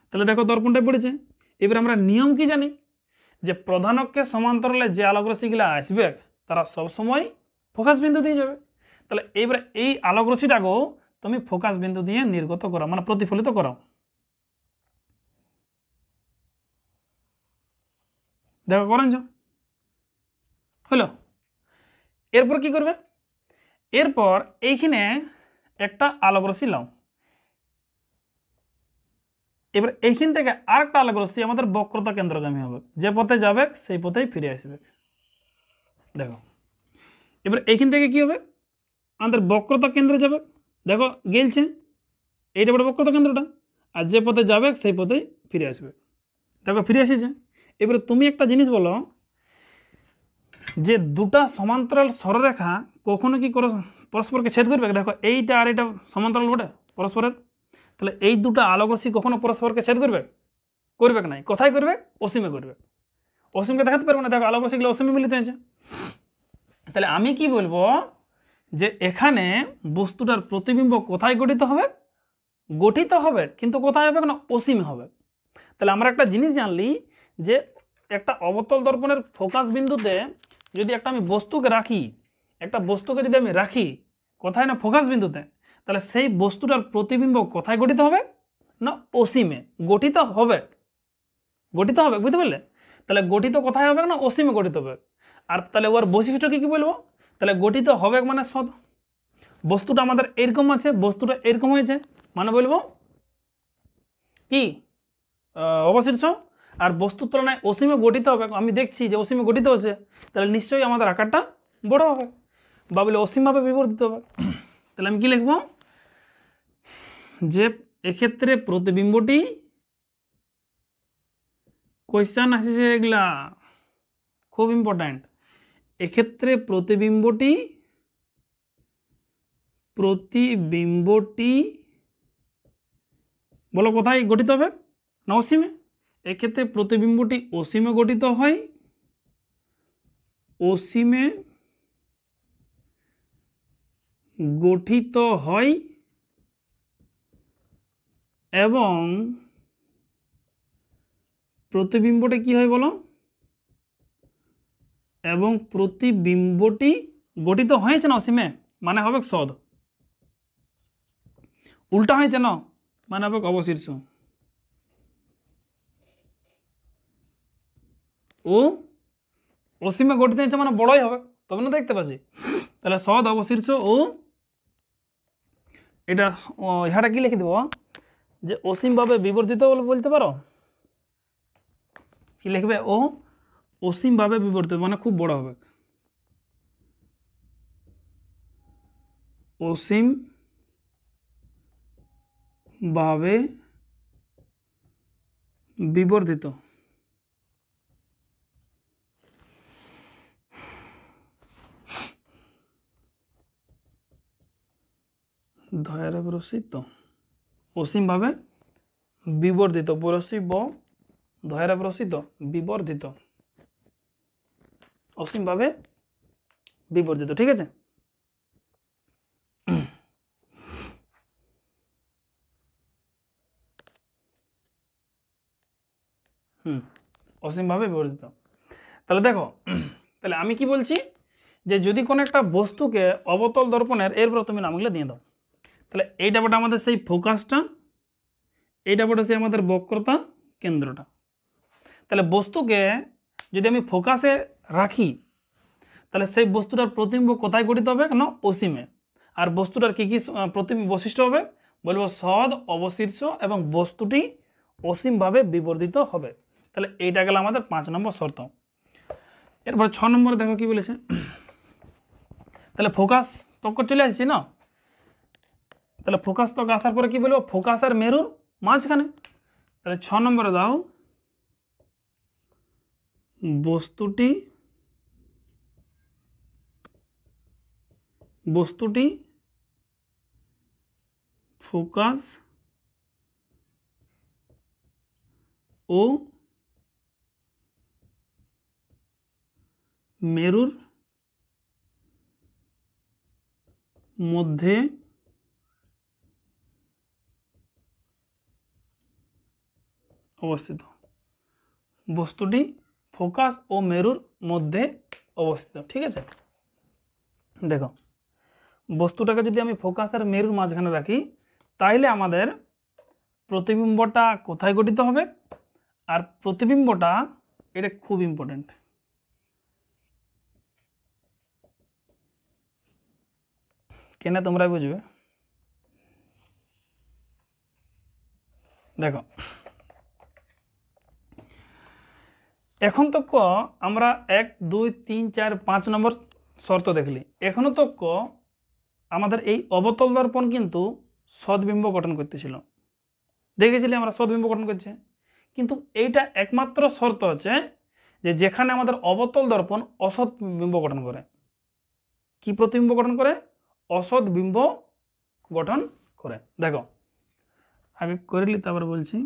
তাহলে দেখো দর্পণটায় পড়েছে। এবার আমরা নিয়ম কি জানি, যে প্রধানকে সমান্তরালে যে আলোক রশ্মিগুলো আসবে তারা সবসময় ফোকাস বিন্দু দিয়ে যাবে। তাহলে এইবারে এই আলোক রশ্মিটাকেও তুমি ফোকাস বিন্দু দিয়ে নির্গত করো, মানে প্রতিফলিত করো। দেখো করেন হলো। এরপর কি করবে? এরপর এইখানে একটা আলোক রশ্মি লাও। এবার এইখান থেকে আরেকটা আলোক রশ্মি আমাদের বক্রতা কেন্দ্রগামী হবে, যে পথে যাবে সেই পথেই ফিরে আসবে। দেখো এবার এইখান থেকে কি হবে? আমাদের বক্রতা কেন্দ্রে যাবে, দেখো গেলছে, এইটা বড় বক্রতা কেন্দ্রটা, আর যে পথে যাবে সেই পথেই ফিরে আসবে। দেখো ফিরে এসেছে। এবারে তুমি একটা জিনিস বলো, যে দুটা সমান্তরাল সরলরেখা কখনো কি পরস্পরকে ছেদ করবে? দেখো এইটা আর এটা সমান্তরাল বটে পরস্পরের, তাহলে এই দুটো আলোক রশ্মি কখনো পরস্পরকে ছেদ করবে? করবে না। কোথায় করবে? অসীমে করবে। অসীমকে দেখাতে পারবে না, দেখো আলোক রশ্মিগুলো অসীমে মিলিত হয়েছে। তাহলে আমি কি বলবো, যে এখানে বস্তুটার প্রতিবিম্ব কোথায় গঠিত হবে? গঠিত হবে, কিন্তু কোথায় হবে না? অসীমে হবে। তাহলে আমরা একটা জিনিস জানলি, যে একটা অবতল দর্পণের ফোকাস বিন্দুতে যদি একটা আমি বস্তুকে রাখি, একটা বস্তুকে যদি আমি রাখি কোথায়? না ফোকাস বিন্দুতে, তাহলে সেই বস্তুটার প্রতিবিম্ব কোথায় গঠিত হবে? না অসীমে গঠিত হবে। গঠিত হবে, বুঝতে পারলে? তাহলে গঠিত কোথায় হবে? না অসীমে গঠিত হবে। আর তাহলে ওর বৈশিষ্ট্য কি বলবো? তাহলে গঠিত হবে মানে সৎ, বস্তুটা আমাদের এরকম আছে, বস্তুটা এরকম হয়েছে, মানে বলবো কি অবশিষ্ট, আর বস্তুর তুলনায় অসীমে গঠিত হবে। আমি দেখছি যে অসীমে গঠিত হচ্ছে, তাহলে নিশ্চয়ই আমাদের আকারটা বড় হবে, বা বলে অসীমভাবে বিবর্তিত হবে। তাহলে আমি কি লিখবো, যে এক্ষেত্রে প্রতিবিম্বটি, কোয়েশ্চেন আসছে এগুলা খুব ইম্পর্ট্যান্ট, এক্ষেত্রে প্রতিবিম্বটি বলো কোথায় গঠিত হবে? না অসীমে। এক্ষেত্রে প্রতিবিম্বটি অসীমে গঠিত হয়, অসীমে গঠিত হয় এবং প্রতিবিম্বটি কি হয় বলো, এবং প্রতিবিম্বটি গঠিত হয়েছে না অসীমে, মানে হবে সদ। উল্টা হয়েছে না, মানে হবে অবশীর্ষ। ও অসীমে গঠিত হয়েছে মানে বড়ই হবে, তবে না দেখতে পাচ্ছি। তাহলে সদ অবশীর্ষ ও এটা ইহাটা কি লিখে দেব, যে অসীমভাবে বিবর্ধিত বলে বলতে পারো, কি লিখবে, ও অসীমভাবে বিবর্ধিত মানে খুব বড় হবে, অসীম ভাবে বিবর্ধিত। ধয়ের প্রসিদ্ধ অসীম ভাবে বিবর্ধিত, প্রসিব ধয়ের প্রসিদ্ধ বিবর্ধিত, অসীম ভাবে বিবর্ধিত। ঠিক আছে, অসীম ভাবে বিবর্ধিত। তাহলে দেখো, তাহলে আমি কি বলছি, যে যদি কোনো একটা বস্তুকে অবতল দর্পণের, এরপর তুমি নামগুলো দিয়ে দাও। তাহলে এইটা বটে আমাদের সেই ফোকাসটা, এইটা বটে সেই আমাদের বক্রতা কেন্দ্রটা। তাহলে বস্তুকে যদি আমি ফোকাসে রাখি, তাহলে সেই বস্তুটার প্রতিবিম্ব কোথায় গঠিত হবে না, অসীমে। আর বস্তুটার কি কি প্রতিবিম্ব বৈশিষ্ট্য হবে, বলবো সদ অবশীর্ষ এবং বস্তুটি অসীমভাবে বিবর্ধিত হবে। তাহলে এইটা গেল আমাদের 5 নম্বর শর্ত। এরপর 6 নম্বরে দেখো কি বলেছে, তাহলে ফোকাস তক চলে আসছে না, তাহলে ফোকাস তক আসার পরে কি বলবো, ফোকাস আর মেরুর মাঝখানে। তাহলে 6 নম্বরে দাও, বস্তুটি ফোকাস ও মেরুর মধ্যে অবস্থিত, বস্তুটি ফোকাস ও মেরুর মধ্যে অবস্থিত। ঠিক আছে, দেখো বস্তুটাকে যদি আমি ফোকাস আর মেরুর মাঝখানে রাখি, তাইলে আমাদের প্রতিবিম্বটা কোথায় গঠিত হবে, আর প্রতিবিম্বটা এটা খুব ইম্পর্টেন্ট। কেন তোমরা বুঝবে, দেখো এখন তো আমরা 1 2 3 4 5 নম্বর শর্ত দেখলি, এখনো তো আমাদের এই অবতল দর্পণ কিন্তু সদ্বিম্ব গঠন করতেছিল, দেখেছিলি আমরা সদ্বিম্ব গঠন করছে। কিন্তু এইটা একমাত্র শর্ত আছে যে যেখানে আমাদের অবতল দর্পণ অসৎ বিম্ব গঠন করে। কি প্রতিবিম্ব গঠন করে, অসৎ বিম্ব গঠন করে। দেখো আগে করিলি তারপরে বলছি।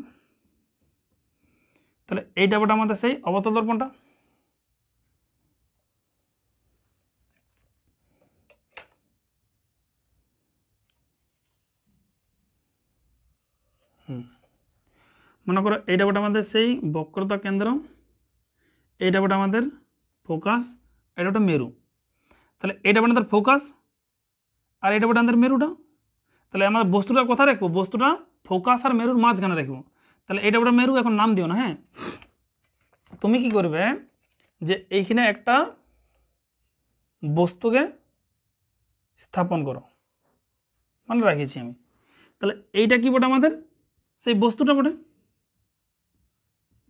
তাহলে এইটা বটা আমাদের সেই অবতল দর্পণটা, মনে করো এইটা বটা আমাদের সেই বক্রতা কেন্দ্র, এইটা বটা আমাদের ফোকাস, এটা ওটা মেরু। তাহলে এইটা বটা আমাদের ফোকাস আর এটা বটা আমাদের মেরুটা। তাহলে আমাদের বস্তুটা কোথায় রাখবো, বস্তুটা ফোকাস আর মেরুর মাঝখানে রাখবো। তাহলে এটা বটা মেরু, এখন নাম দিও না। হ্যাঁ, তুমি কি করবে, যে এইখানে একটা বস্তুকে স্থাপন করো, মানে রাখিছি আমি। তাহলে এইটা কি বটে আমাদের সেই বস্তুটা বটে,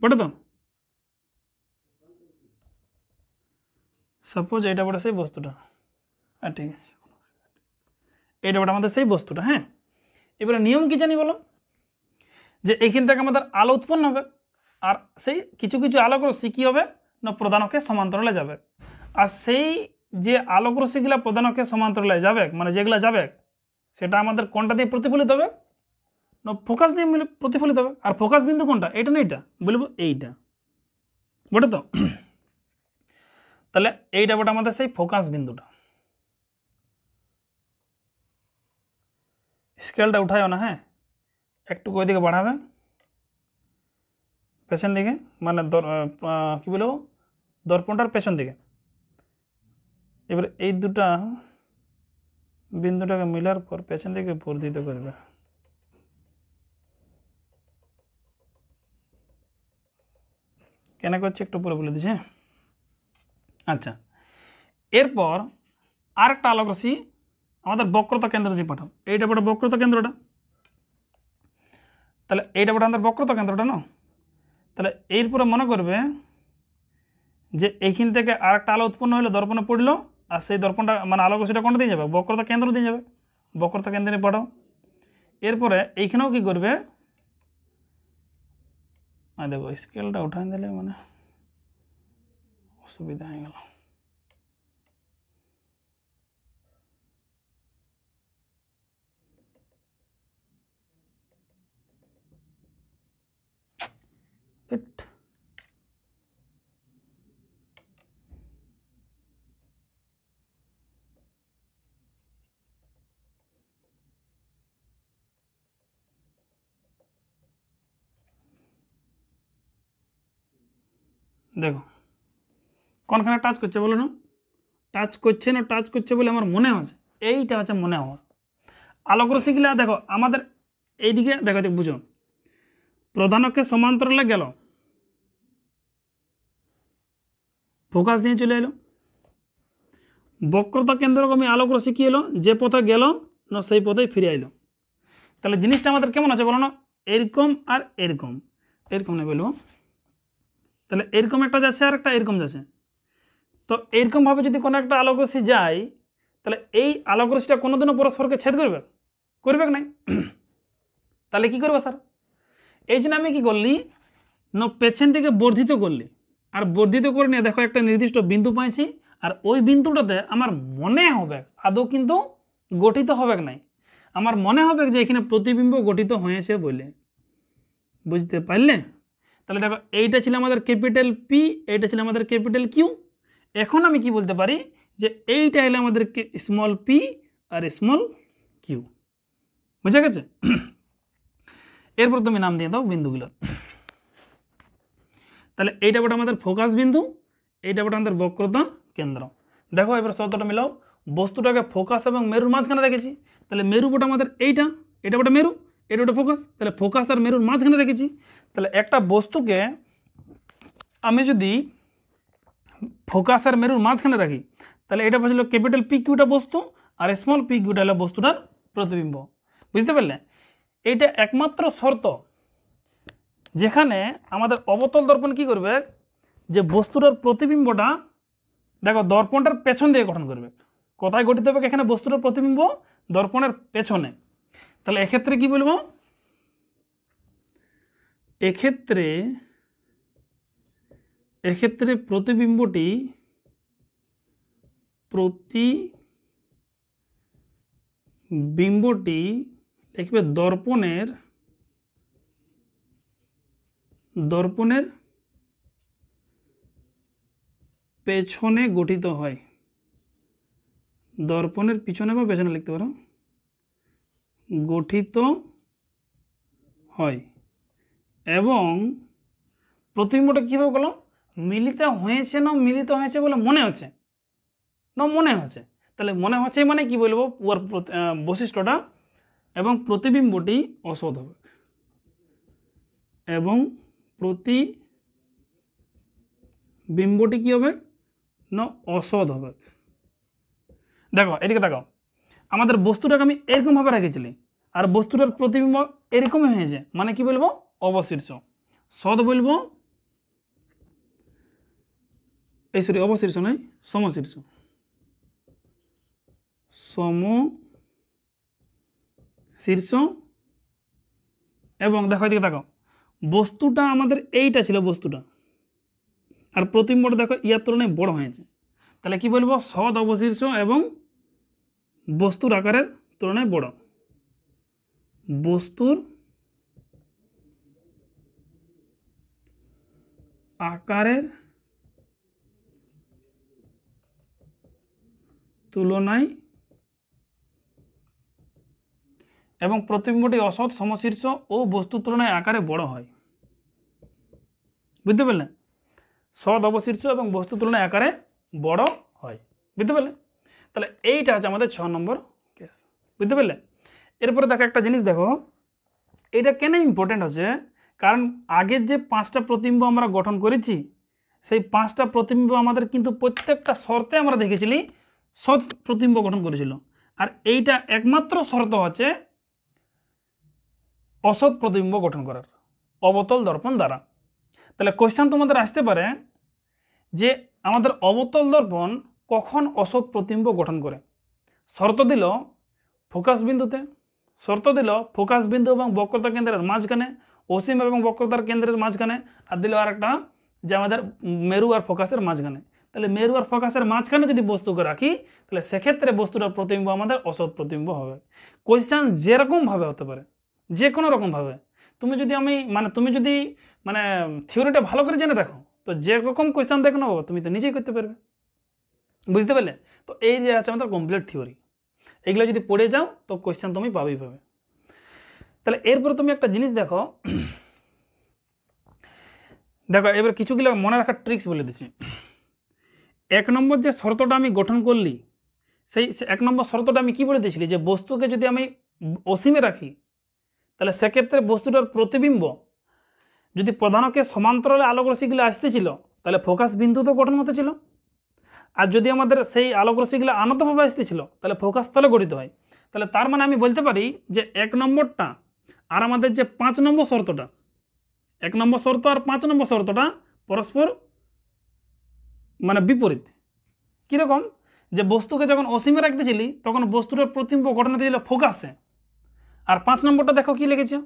বটে তো। সাপোজ এইটা বটে সেই বস্তুটা, ঠিক আছে, এইটা বটে আমাদের সেই বস্তুটা। হ্যাঁ, এবারে নিয়ম কি জানি বলো, যে এইখান থেকে আমাদের আলো উৎপন্ন হবে, আর সেই কিছু কিছু আলোক রশ্মি কী হবে না, প্রধানকে সমান্তরালে যাবে। আর সেই যে আলোক রশ্মিগুলা প্রধানকে সমান্তরালে যাবে, মানে যেগুলা যাবে, সেটা আমাদের কোনটা দিয়ে প্রতিফলিত হবে না, ফোকাস দিয়ে প্রতিফলিত হবে। আর ফোকাস বিন্দু কোনটা, এটা না এইটা, বলবো এইটা, বটে তো। তাহলে এইটা বটে আমাদের সেই ফোকাস বিন্দুটা। স্কেলটা উঠায়ও না। হ্যাঁ, একটু ওইদিকে বাড়াবে পেছন দিকে, মানে কী বলবো দর্পণটার পেছন দিকে। এবার এই দুটা বিন্দুটাকে মিলার পর পেছন দিকে বর্ধিত করবে। কেন করছে একটু পরে বলে দিচ্ছে। আচ্ছা, এরপর আরেকটা আলোক রশ্মি আমাদের বক্রতা কেন্দ্র দিয়ে পাঠাও। এইটা বড় বক্রতা কেন্দ্রটা, তাহলে এইটা বড় আমাদের বক্রতা কেন্দ্রটা না। তাহলে এরপরে মনে করবে যে এইখান থেকে আরেকটা আলো উৎপন্ন হলো, দর্পণে পড়লো, আর সেই দর্পণটা মানে আলোক রশ্মিটা কোনটা দিয়ে যাবে? বক্রতা কেন্দ্র দিয়ে যাবে। বক্রতা কেন্দ্রে পাঠাও। এরপরে এইখানেও কি করবে, দেখো স্কেলটা উঠাই দিলে মানে অসুবিধা হয়ে গেল। দেখো কোনখানে টাচ করছে বলো না, টাচ করছে না, টাচ করছে বলে আমার মনে হচ্ছে, এইটা হচ্ছে মনে হওয়া। আলোক রশ্মিগুলা দেখো আমাদের এইদিকে দেখো, বুঝো প্রধান অক্ষের সমান্তরালে গেল, ফোকাস দিয়ে চলে এলো, বক্রতা কেন্দ্রগামী আলোক রশ্মি কি এলো, যে পথে গেল না সেই পথেই ফিরে এলো। তাহলে জিনিসটা আমাদের কেমন আছে বলো না, এরকম আর এরকম, এরকম না বলবো, তাহলে এরকম একটা যাচ্ছে আর একটা এরকম যাচ্ছে। তো এইরকমভাবে যদি কোনো একটা আলোক রশ্মি যায়, তাহলে এই আলোক রশ্মিটা কোনোদিনও পরস্পরকে ছেদ করবে? করবে নাই। তাহলে কি করবে স্যার? এই জন্য আমি কি করলি না, পেছন থেকে বর্ধিত করলি, আর বর্ধিত করে নিয়ে দেখো একটা নির্দিষ্ট বিন্দু পাইছি, আর ওই বিন্দুটাতে আমার মনে হবে, আদৌ কিন্তু গঠিত হবে নাই, আমার মনে হবে যে এখানে প্রতিবিম্ব গঠিত হয়েছে বলে। বুঝতে পারলে? তাহলে দেখো এইটা ছিল আমাদের ক্যাপিটাল পি, এইটা ছিল আমাদের ক্যাপিটাল কিউ। এখন আমি কি বলতে পারি যে এইটা হলো আমাদের small P R small Q. বুঝা গেছে? এরপর তুমি নাম দিয়ে দাও বিন্দুগুলোর। তাহলে এইটা বটে আমাদের ফোকাস বিন্দু, এইটা বটে আমাদের বক্রতা কেন্দ্র। দেখো এবার শব্দটা মিলাও, বস্তুটাকে ফোকাস এবং মেরুর মাঝখানে রেখেছি, তাহলে মেরু বটে আমাদের এইটা, এটা বটে মেরু, এটা বটে ফোকাস, তাহলে ফোকাস আর মেরুর মাঝখানে রেখেছি। তাহলে একটা বস্তুকে আমি যদি ফোকাস আর মেরুর মাঝখানে রাখি, তাহলে এটা বলছিল ক্যাপিটাল পি কিউটা বস্তু, আর স্মল পি কিউটা হলো বস্তুটার প্রতিবিম্ব। বুঝতে পারলে? এইটা একমাত্র শর্ত যেখানে আমাদের অবতল দর্পণ কি করবে, যে বস্তুটার প্রতিবিম্বটা দেখো দর্পণটার পেছন দিয়ে গঠন করবে। কোথায় গঠিত হবে? এখানে বস্তুটার প্রতিবিম্ব দর্পণের পেছনে। তাহলে এক্ষেত্রে কি বলবো, এক্ষেত্রে প্রতিবিম্বটি লিখবে দর্পণের পেছনে গঠিত হয়। দর্পণের পিছনে বা পেছনে লিখতে পারো, গঠিত হয়। এবং প্রতিবিম্বটা কীভাবে বলো, মিলিত হয়েছে না মিলিত হয়েছে বলে মনে হচ্ছে না, মনে হচ্ছে। তাহলে মনে হচ্ছে মানে কি বলবো, ওর বৈশিষ্ট্যটা, এবং প্রতিবিম্বটি অসৎ হবে, এবং প্রতিবিম্বটি কি হবে না অসৎ হবে। দেখো এদিকে দেখো, আমাদের বস্তুটাকে আমি এরকমভাবে রেখেছিলি, আর বস্তুটার প্রতিবিম্ব এরকমই হয়েছে, মানে কি বলবো অবশীর্ষ। সৎ বলবো, এই সরি অবশীর্ষ নয়, সমশীর্ষ, সমশীর্ষ। এবং দেখো এদিকে দেখো, বস্তুটা আমাদের এইটা ছিল বস্তুটা, আর প্রতিবিম্বটা দেখো ইয়ার তুলনায় বড় হয়েছে, তাহলে কি বলবো সৎ অবশীর্ষ এবং বস্তুর আকারের তুলনায় বড়। বস্তুর আকারের তুলনায় এবং প্রতিবিম্বটি অসৎ, সমশীর্ষ ও বস্তু তুলনায় আকারে বড় হয়। বুঝতে পারলেন? সৎ, অবশীর্ষ এবং বস্তু তুলনায় আকারে বড় হয়। বুঝতে পারলে? তাহলে এইটা আছে আমাদের 6 নম্বর কেস। বুঝতে পারলে? এরপরে দেখো একটা জিনিস, দেখো এটা কেন ইম্পর্টেন্ট হচ্ছে, কারণ আগের যে 5টা প্রতিবিম্ব আমরা গঠন করেছি, সেই 5টা প্রতিবিম্ব আমাদের কিন্তু প্রত্যেকটা শর্তে আমরা দেখেছিলি সৎ প্রতিবিম্ব গঠন করেছিল, আর এইটা একমাত্র শর্ত হচ্ছে অসৎ প্রতিবিম্ব গঠন করার অবতল দর্পণ দ্বারা। তাহলে কোশ্চেন তোমাদের আসতে পারে যে আমাদের অবতল দর্পণ কখন অসৎ প্রতিবিম্ব গঠন করে। শর্ত দিল ফোকাস বিন্দুতে, শর্ত দিল ফোকাস বিন্দু এবং বক্রতা কেন্দ্রের মাঝখানে, অসীম এবং বক্রতার কেন্দ্রের মাঝখানে, আর দিল আর একটা যে আমাদের মেরু আর ফোকাসের মাঝখানে। তাহলে মেরু আর ফোকাসের মাঝখানে যদি বস্তুকে রাখি, তাহলে সেক্ষেত্রে বস্তুটার প্রতিবিম্ব আমাদের অসৎ প্রতিবিম্ব হবে। কোশ্চেন যেরকমভাবে হতে পারে, যে কোনো রকমভাবে। তুমি যদি থিওরিটা ভালো করে জেনে রাখো, তো যে রকম কোশ্চেন দেখো না তুমি তো নিজেই করতে পারবে। বুঝতে পারলে? তো এই যে আছে আমাদের কমপ্লিট থিওরি, এগুলো যদি পড়ে যাও তো কোশ্চেন তুমি পাবেই পাবে। তাহলে এরপর তুমি একটা জিনিস দেখো, এবার কিছুগুলো মনে রাখার ট্রিক্স বলে দিচ্ছি। 1 নম্বর যে শর্তটা আমি গঠন করলি, সেই 1 নম্বর শর্তটা আমি কি বলে দিয়েছিলি, যে বস্তুকে যদি আমি অসীমে রাখি, তাহলে সেক্ষেত্রে বস্তুটার প্রতিবিম্ব যদি প্রধানকে সমান্তরালে আলোক রশ্মিগুলো আসতেছিল, তাহলে ফোকাস বিন্দু তো গঠন হতেছিল, আর যদি আমাদের সেই আলোক রশ্মিগুলো আনতভাবে আসতেছিল, তাহলে ফোকাস স্থলে গঠিত হয়। তাহলে তার মানে আমি বলতে পারি যে 1 নম্বরটা আর আমাদের যে 5 নম্বর শর্তটা, 1 নম্বর শর্ত আর 5 নম্বর শর্তটা পরস্পর বিপরীত। কীরকম? যে বস্তুকে যখন অসীমে রাখতেছিলি তখন বস্তুটার প্রতিবিম্ব গঠন হতেছিল ফোকাসে, আর 5 নম্বরটা দেখো কি লিখেছে,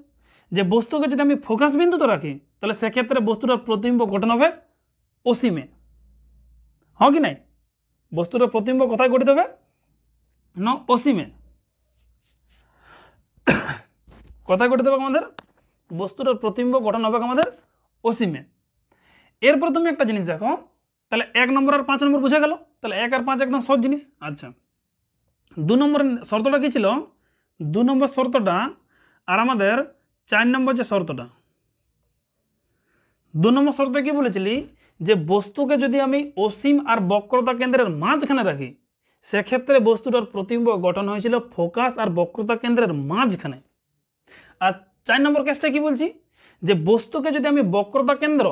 যে বস্তুকে যদি আমি ফোকাস বিন্দুতে রাখি, তাহলে সেক্ষেত্রে বস্তুটার প্রতিবিম্ব গঠন হবে অসীমে। হ্যাঁ কি নাই? বস্তুটার প্রতিবিম্ব কোথায় গঠিত হবে না? অসীমে। কোথায় গঠিত হবে আমাদের? বস্তুটার প্রতিবিম্ব গঠন হবে আমাদের অসীমে। এরপর তুমি একটা জিনিস দেখো, তাহলে 1 নম্বর আর 5 নম্বর বুঝে গেল। তাহলে 1 আর 5 একদম সহজ জিনিস। আচ্ছা, 2 নম্বর শর্তটা কি ছিল? 2 নম্বর শর্তটা আর আমাদের 4 নম্বর যে শর্তটা, 2 নম্বর শর্ত কি বলেছিলি, যে বস্তুকে যদি আমি অসীম আর বক্রতা কেন্দ্রের মাঝখানে রাখি, সেক্ষেত্রে বস্তুটার প্রতিবিম্ব গঠন হয়েছিল ফোকাস আর বক্রতা কেন্দ্রের মাঝখানে। আর 4 নম্বর কেসটা কি বলছি, যে বস্তুকে যদি আমি বক্রতা কেন্দ্র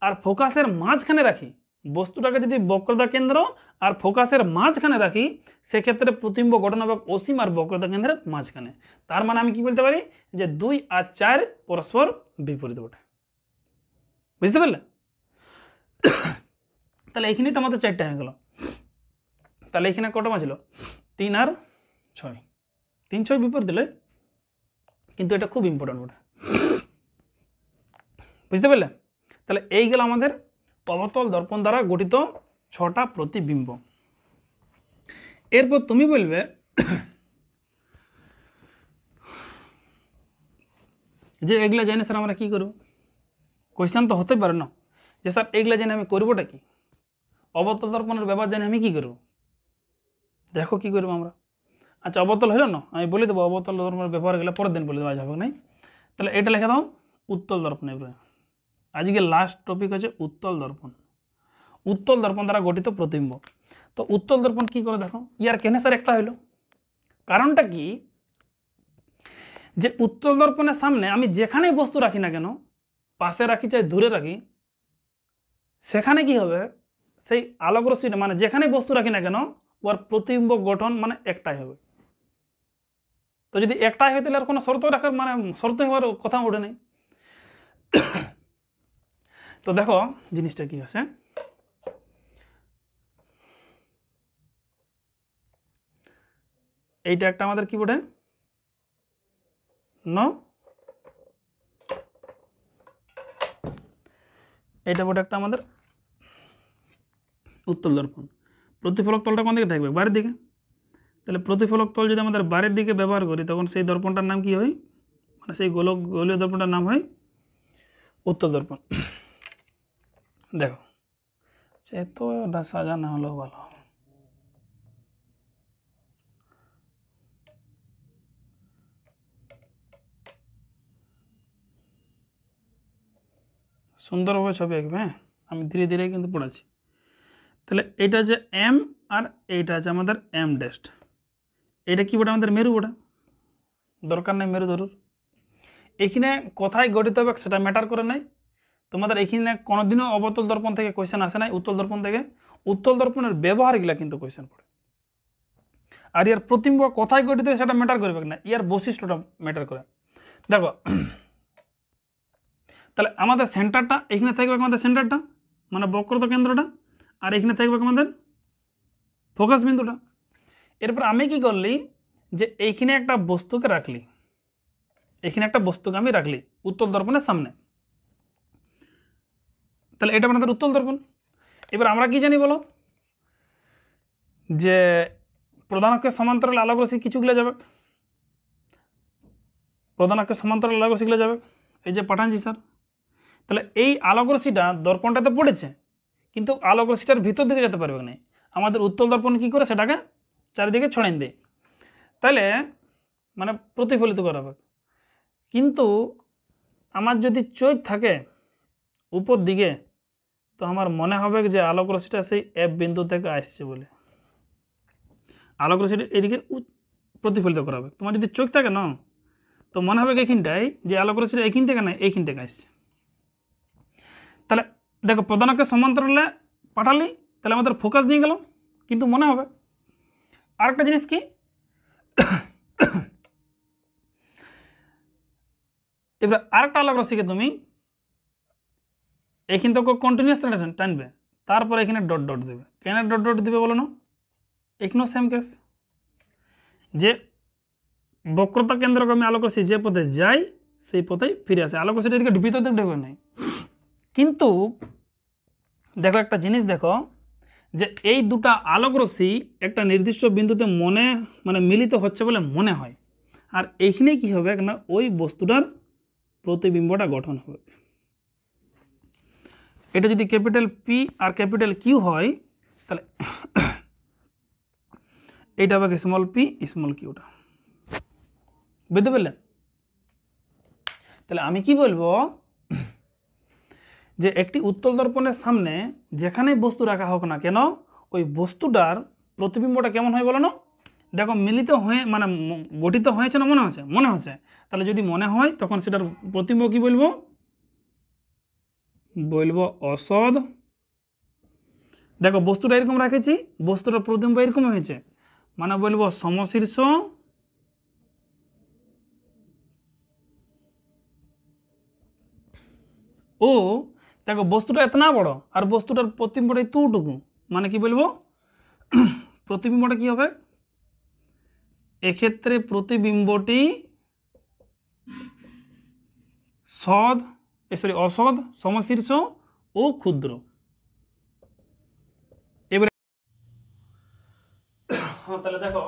আর ফোকাসের মাঝখানে রাখি, বস্তুটাকে যদি বক্রতা কেন্দ্র আর ফোকাসের মাঝখানে রাখি, সেক্ষেত্রে প্রতিবিম্ব গঠন হবে অসীম আর বক্রতা কেন্দ্রের মাঝখানে। তার মানে আমি কি বলতে পারি, যে 2 আর 4 পরস্পর বিপরীত বটে। বুঝতে পারলে? তাহলে এখানেই তো আমাদের 4টা হয়ে গেল। তাহলে এখানে কটা ছিল? 3 আর 6, 3 6 বিপরীত দিলে, কিন্তু এটা খুব ইম্পর্টেন্ট বটে। বুঝতে পারলে? তাহলে এই গেল আমাদের অবতল দর্পণ দ্বারা গঠিত 6টা প্রতিবিম্ব। এরপর তুমি বলবে যে এগুলা জেনে স্যার আমরা কি করব? কোয়েশ্চেন তো হতে পারে না যে স্যার এগুলা জেনে আমি করবোটা কি, অবতল দর্পণের ব্যবহার জানি আমি কি করব। দেখো কি করবো আমরা। আচ্ছা, অবতল হলো না, আমি বলে দেবো অবতল দর্পণের ব্যবহার গেলে পরের দিন বলে দেবো, আজ হবে নাই। তাহলে এটা লিখে দাও উত্তল দর্পণের উপরে। আজকে লাস্ট টপিক হচ্ছে উত্তল দর্পণ। উত্তল দর্পণ দ্বারা গঠিত প্রতিবিম্ব। তো উত্তল দর্পণ কি করে দেখো, ইয়ার কেন স্যার একটা হইলো? কারণটা কি, যে উত্তল দর্পণের সামনে আমি যেখানেই বস্তু রাখি না কেন, পাশে রাখি চাই দূরে রাখি, সেখানে কি হবে, সেই আলোক রশ্মিটা যেখানে বস্তু রাখি না কেন, ওর প্রতিবিম্ব গঠন একটাই হবে। তো যদি একটাই হয় তাহলে আর কোনো শর্ত রাখার শর্ত হওয়ার কথা ওঠে নেই। তো দেখো জিনিসটা কি আছে, এইটা একটা আমাদের কি বটে এটা বটে একটা আমাদের উত্তল দর্পণ। প্রতিফলক তলটা কোন দিকে থাকবে? বাইরের দিকে। তাহলে প্রতিফলক তল যদি আমাদের বাইরের দিকে ব্যবহার করি, তখন সেই দর্পণটার নাম কি হয়, সেই গোলীয় দর্পণটার নাম হয় উত্তল দর্পণ। দেখো এত সাজা না হলেও ভালো। সুন্দরভাবে ছবি আঁকবে। হ্যাঁ, আমি ধীরে ধীরে কিন্তু পড়াচ্ছি। তাহলে এটা যে এম আর এইটা আছে আমাদের এম ডেস্ট, এটা কি বটে আমাদের মেরু বটে, দরকার নেই মেরু ধরুর। এখানে কোথায় গঠিত হবে সেটা ম্যাটার করে নাই। তোমাদের এখানে কোনোদিনও অবতল দর্পণ থেকে কোয়েশ্চেন আসে নাই, উত্তল দর্পণ থেকে। উত্তল দর্পণের ব্যবহারগুলা কিন্তু কোয়েশ্চেন পড়ে। আর ইয়ার প্রতিবিম্ব কোথায় গঠিত সেটা ম্যাটার করবে না, ইয়ার বৈশিষ্ট্যটা ম্যাটার করে। দেখো তাহলে আমাদের সেন্টারটা এখানে থাকবে, আমাদের সেন্টারটা মানে বক্রতা কেন্দ্রটা, আর এখানে থাকবে আমাদের ফোকাস বিন্দুটা। এরপর আমি কি করলি যে এইখানে একটা বস্তুকে রাখলি, এখানে একটা বস্তুকে আমি রাখলি উত্তল দর্পণের সামনে, তাহলে এটা আমাদের উত্তল দর্পণ। এবার আমরা কি জানি বলো, যে প্রধান অক্ষের সমান্তরাল আলোক রশ্মি কিছুগুলো যাবে, প্রধান অক্ষের সমান্তরাল আলোক রশ্মিগুলো যাবে, এই যে পাঠানছি স্যার। তাহলে এই আলোক রশ্মিটা দর্পণটাতে পড়েছে, কিন্তু আলোক রশ্মিটার ভিতর দিকে যেতে পারবে না। আমাদের উত্তল দর্পণ কি করে সেটাকে চারিদিকে ছড়িয়ে দেয়, তাহলে মানে প্রতিফলিত করাবে। কিন্তু আমার যদি চোখ থাকে উপর দিকে, তো আমার মনে হবে যে আলোক রশ্মিটা সেই এফ বিন্দু থেকে আসছে বলে, আলোক রশ্মিটা এদিকে প্রতিফলিত করাবে। তোমার যদি চোখ থাকে না, তো মনে হবে এইখানটাই যে আলোক রশ্মিটা এইখান থেকে না এইখান থেকে আসছে। তাহলে দেখো প্রধান অক্ষের সমান্তরালে পাঠালি, তাহলে আমাদের ফোকাস নিয়ে গেল, কিন্তু মনে হবে। আরেকটা জিনিস কি, এবার আরেকটা আলোক রশ্মিকে তুমি এইখান থেকে কন্টিনিউয়াস টানবে, তারপরে এখানে ডট ডট দেবে। কেন ডট ডট দেবে বলো না, এখানেও সেম কেস, যে বক্রতা কেন্দ্রকে আমি আলোক রশ্মি যে পথে যাই সেই পথেই ফিরে আসে, আলোক রশ্মিটা এদিকে ভিতর দিকে ঢুকে নাই। কিন্তু দেখো একটা জিনিস দেখো, যে এই দুটা আলোক রশ্মি একটা নির্দিষ্ট বিন্দুতে মানে মিলিত হচ্ছে বলে মনে হয়, আর এইখানে কি হবে না, ওই বস্তুটার প্রতিবিম্বটা গঠন হবে। এটা যদি capital P R capital Q হয়, তাহলে এইটা হবে স্মল পি স্মল কিউটা, বুঝতে পারলেন? তাহলে আমি কি বলবো, যে একটি উত্তল দর্পণের সামনে যেখানেই বস্তু রাখা হোক না কেন, ওই বস্তুটার প্রতিবিম্বটা কেমন হয় বলো না? দেখো মিলিত হয়ে মানে গঠিত হয়েছে না মনে হচ্ছে, মনে হচ্ছে। তাহলে যদি মনে হয় তখন সেটার প্রতিবিম্ব কি বলবো, বলবো অসদ। দেখো বস্তুটা এরকম রাখেছি, বস্তুটার প্রতিবিম্ব এরকম হয়েছে, মানে বলবো সমশীর্ষ ও। দেখো বস্তুটা এত না বড় আর বস্তুটার প্রতিবিম্বটা এতটুকু, মানে কি বলবো, প্রতিবিম্বটা কি হবে, এক্ষেত্রে প্রতিবিম্বটি অসদ, সমশীর্ষ ও ক্ষুদ্র। এবারে তাহলে দেখো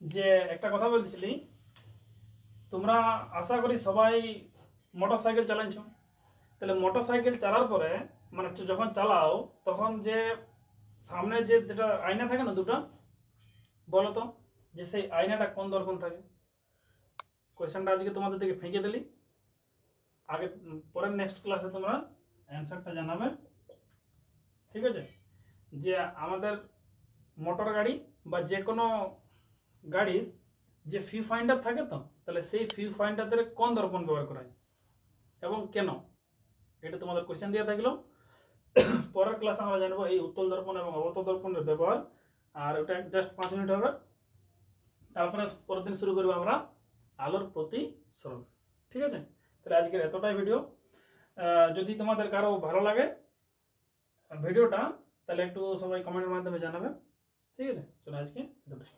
যে একটা কথা বলছিলি, তোমরা আশা করি সবাই মোটর সাইকেল চালাচ্ছ। তাহলে মোটর সাইকেল চালার পরে মানে যখন চালাও তখন যে সামনে যেটা আয়না থাকে না দুটো, বলো তো যে সেই আয়নাটা কোন দর্পণ থাকে? কোয়েশ্চেনটা আজকে তোমাদের দিকে ফেঁকে দিলি, আগে পরের নেক্সট ক্লাসে তোমরা অ্যান্সারটা জানাবে, ঠিক আছে? যে আমাদের মোটর গাড়ি বা যে কোনো গাড়ির যে ভিউ ফাইন্ডার থাকে, তো তাহলে সেই ভিউ ফাইন্ডারের কোন দর্পণ ব্যবহার করা হয় এবং কেন, এটা তোমাদের কোয়েশ্চেন দেওয়া থাকলো। পরের ক্লাসে আমরা জানবো এই উত্তল দর্পণ এবং অবতল দর্পণের ব্যবহার, আর ওটা জাস্ট 5 মিনিট হবে। তারপরে পরের দিন শুরু করবো আমরা আলোর প্রতিসরণ, ঠিক আছে? তাহলে আজকের এতটাই ভিডিও। যদি তোমাদের কারো ভালো লাগে ভিডিওটা, তাহলে একটু সবাই কমেন্টের মাধ্যমে জানাবে, ঠিক আছে? চলো আজকে এতটাই।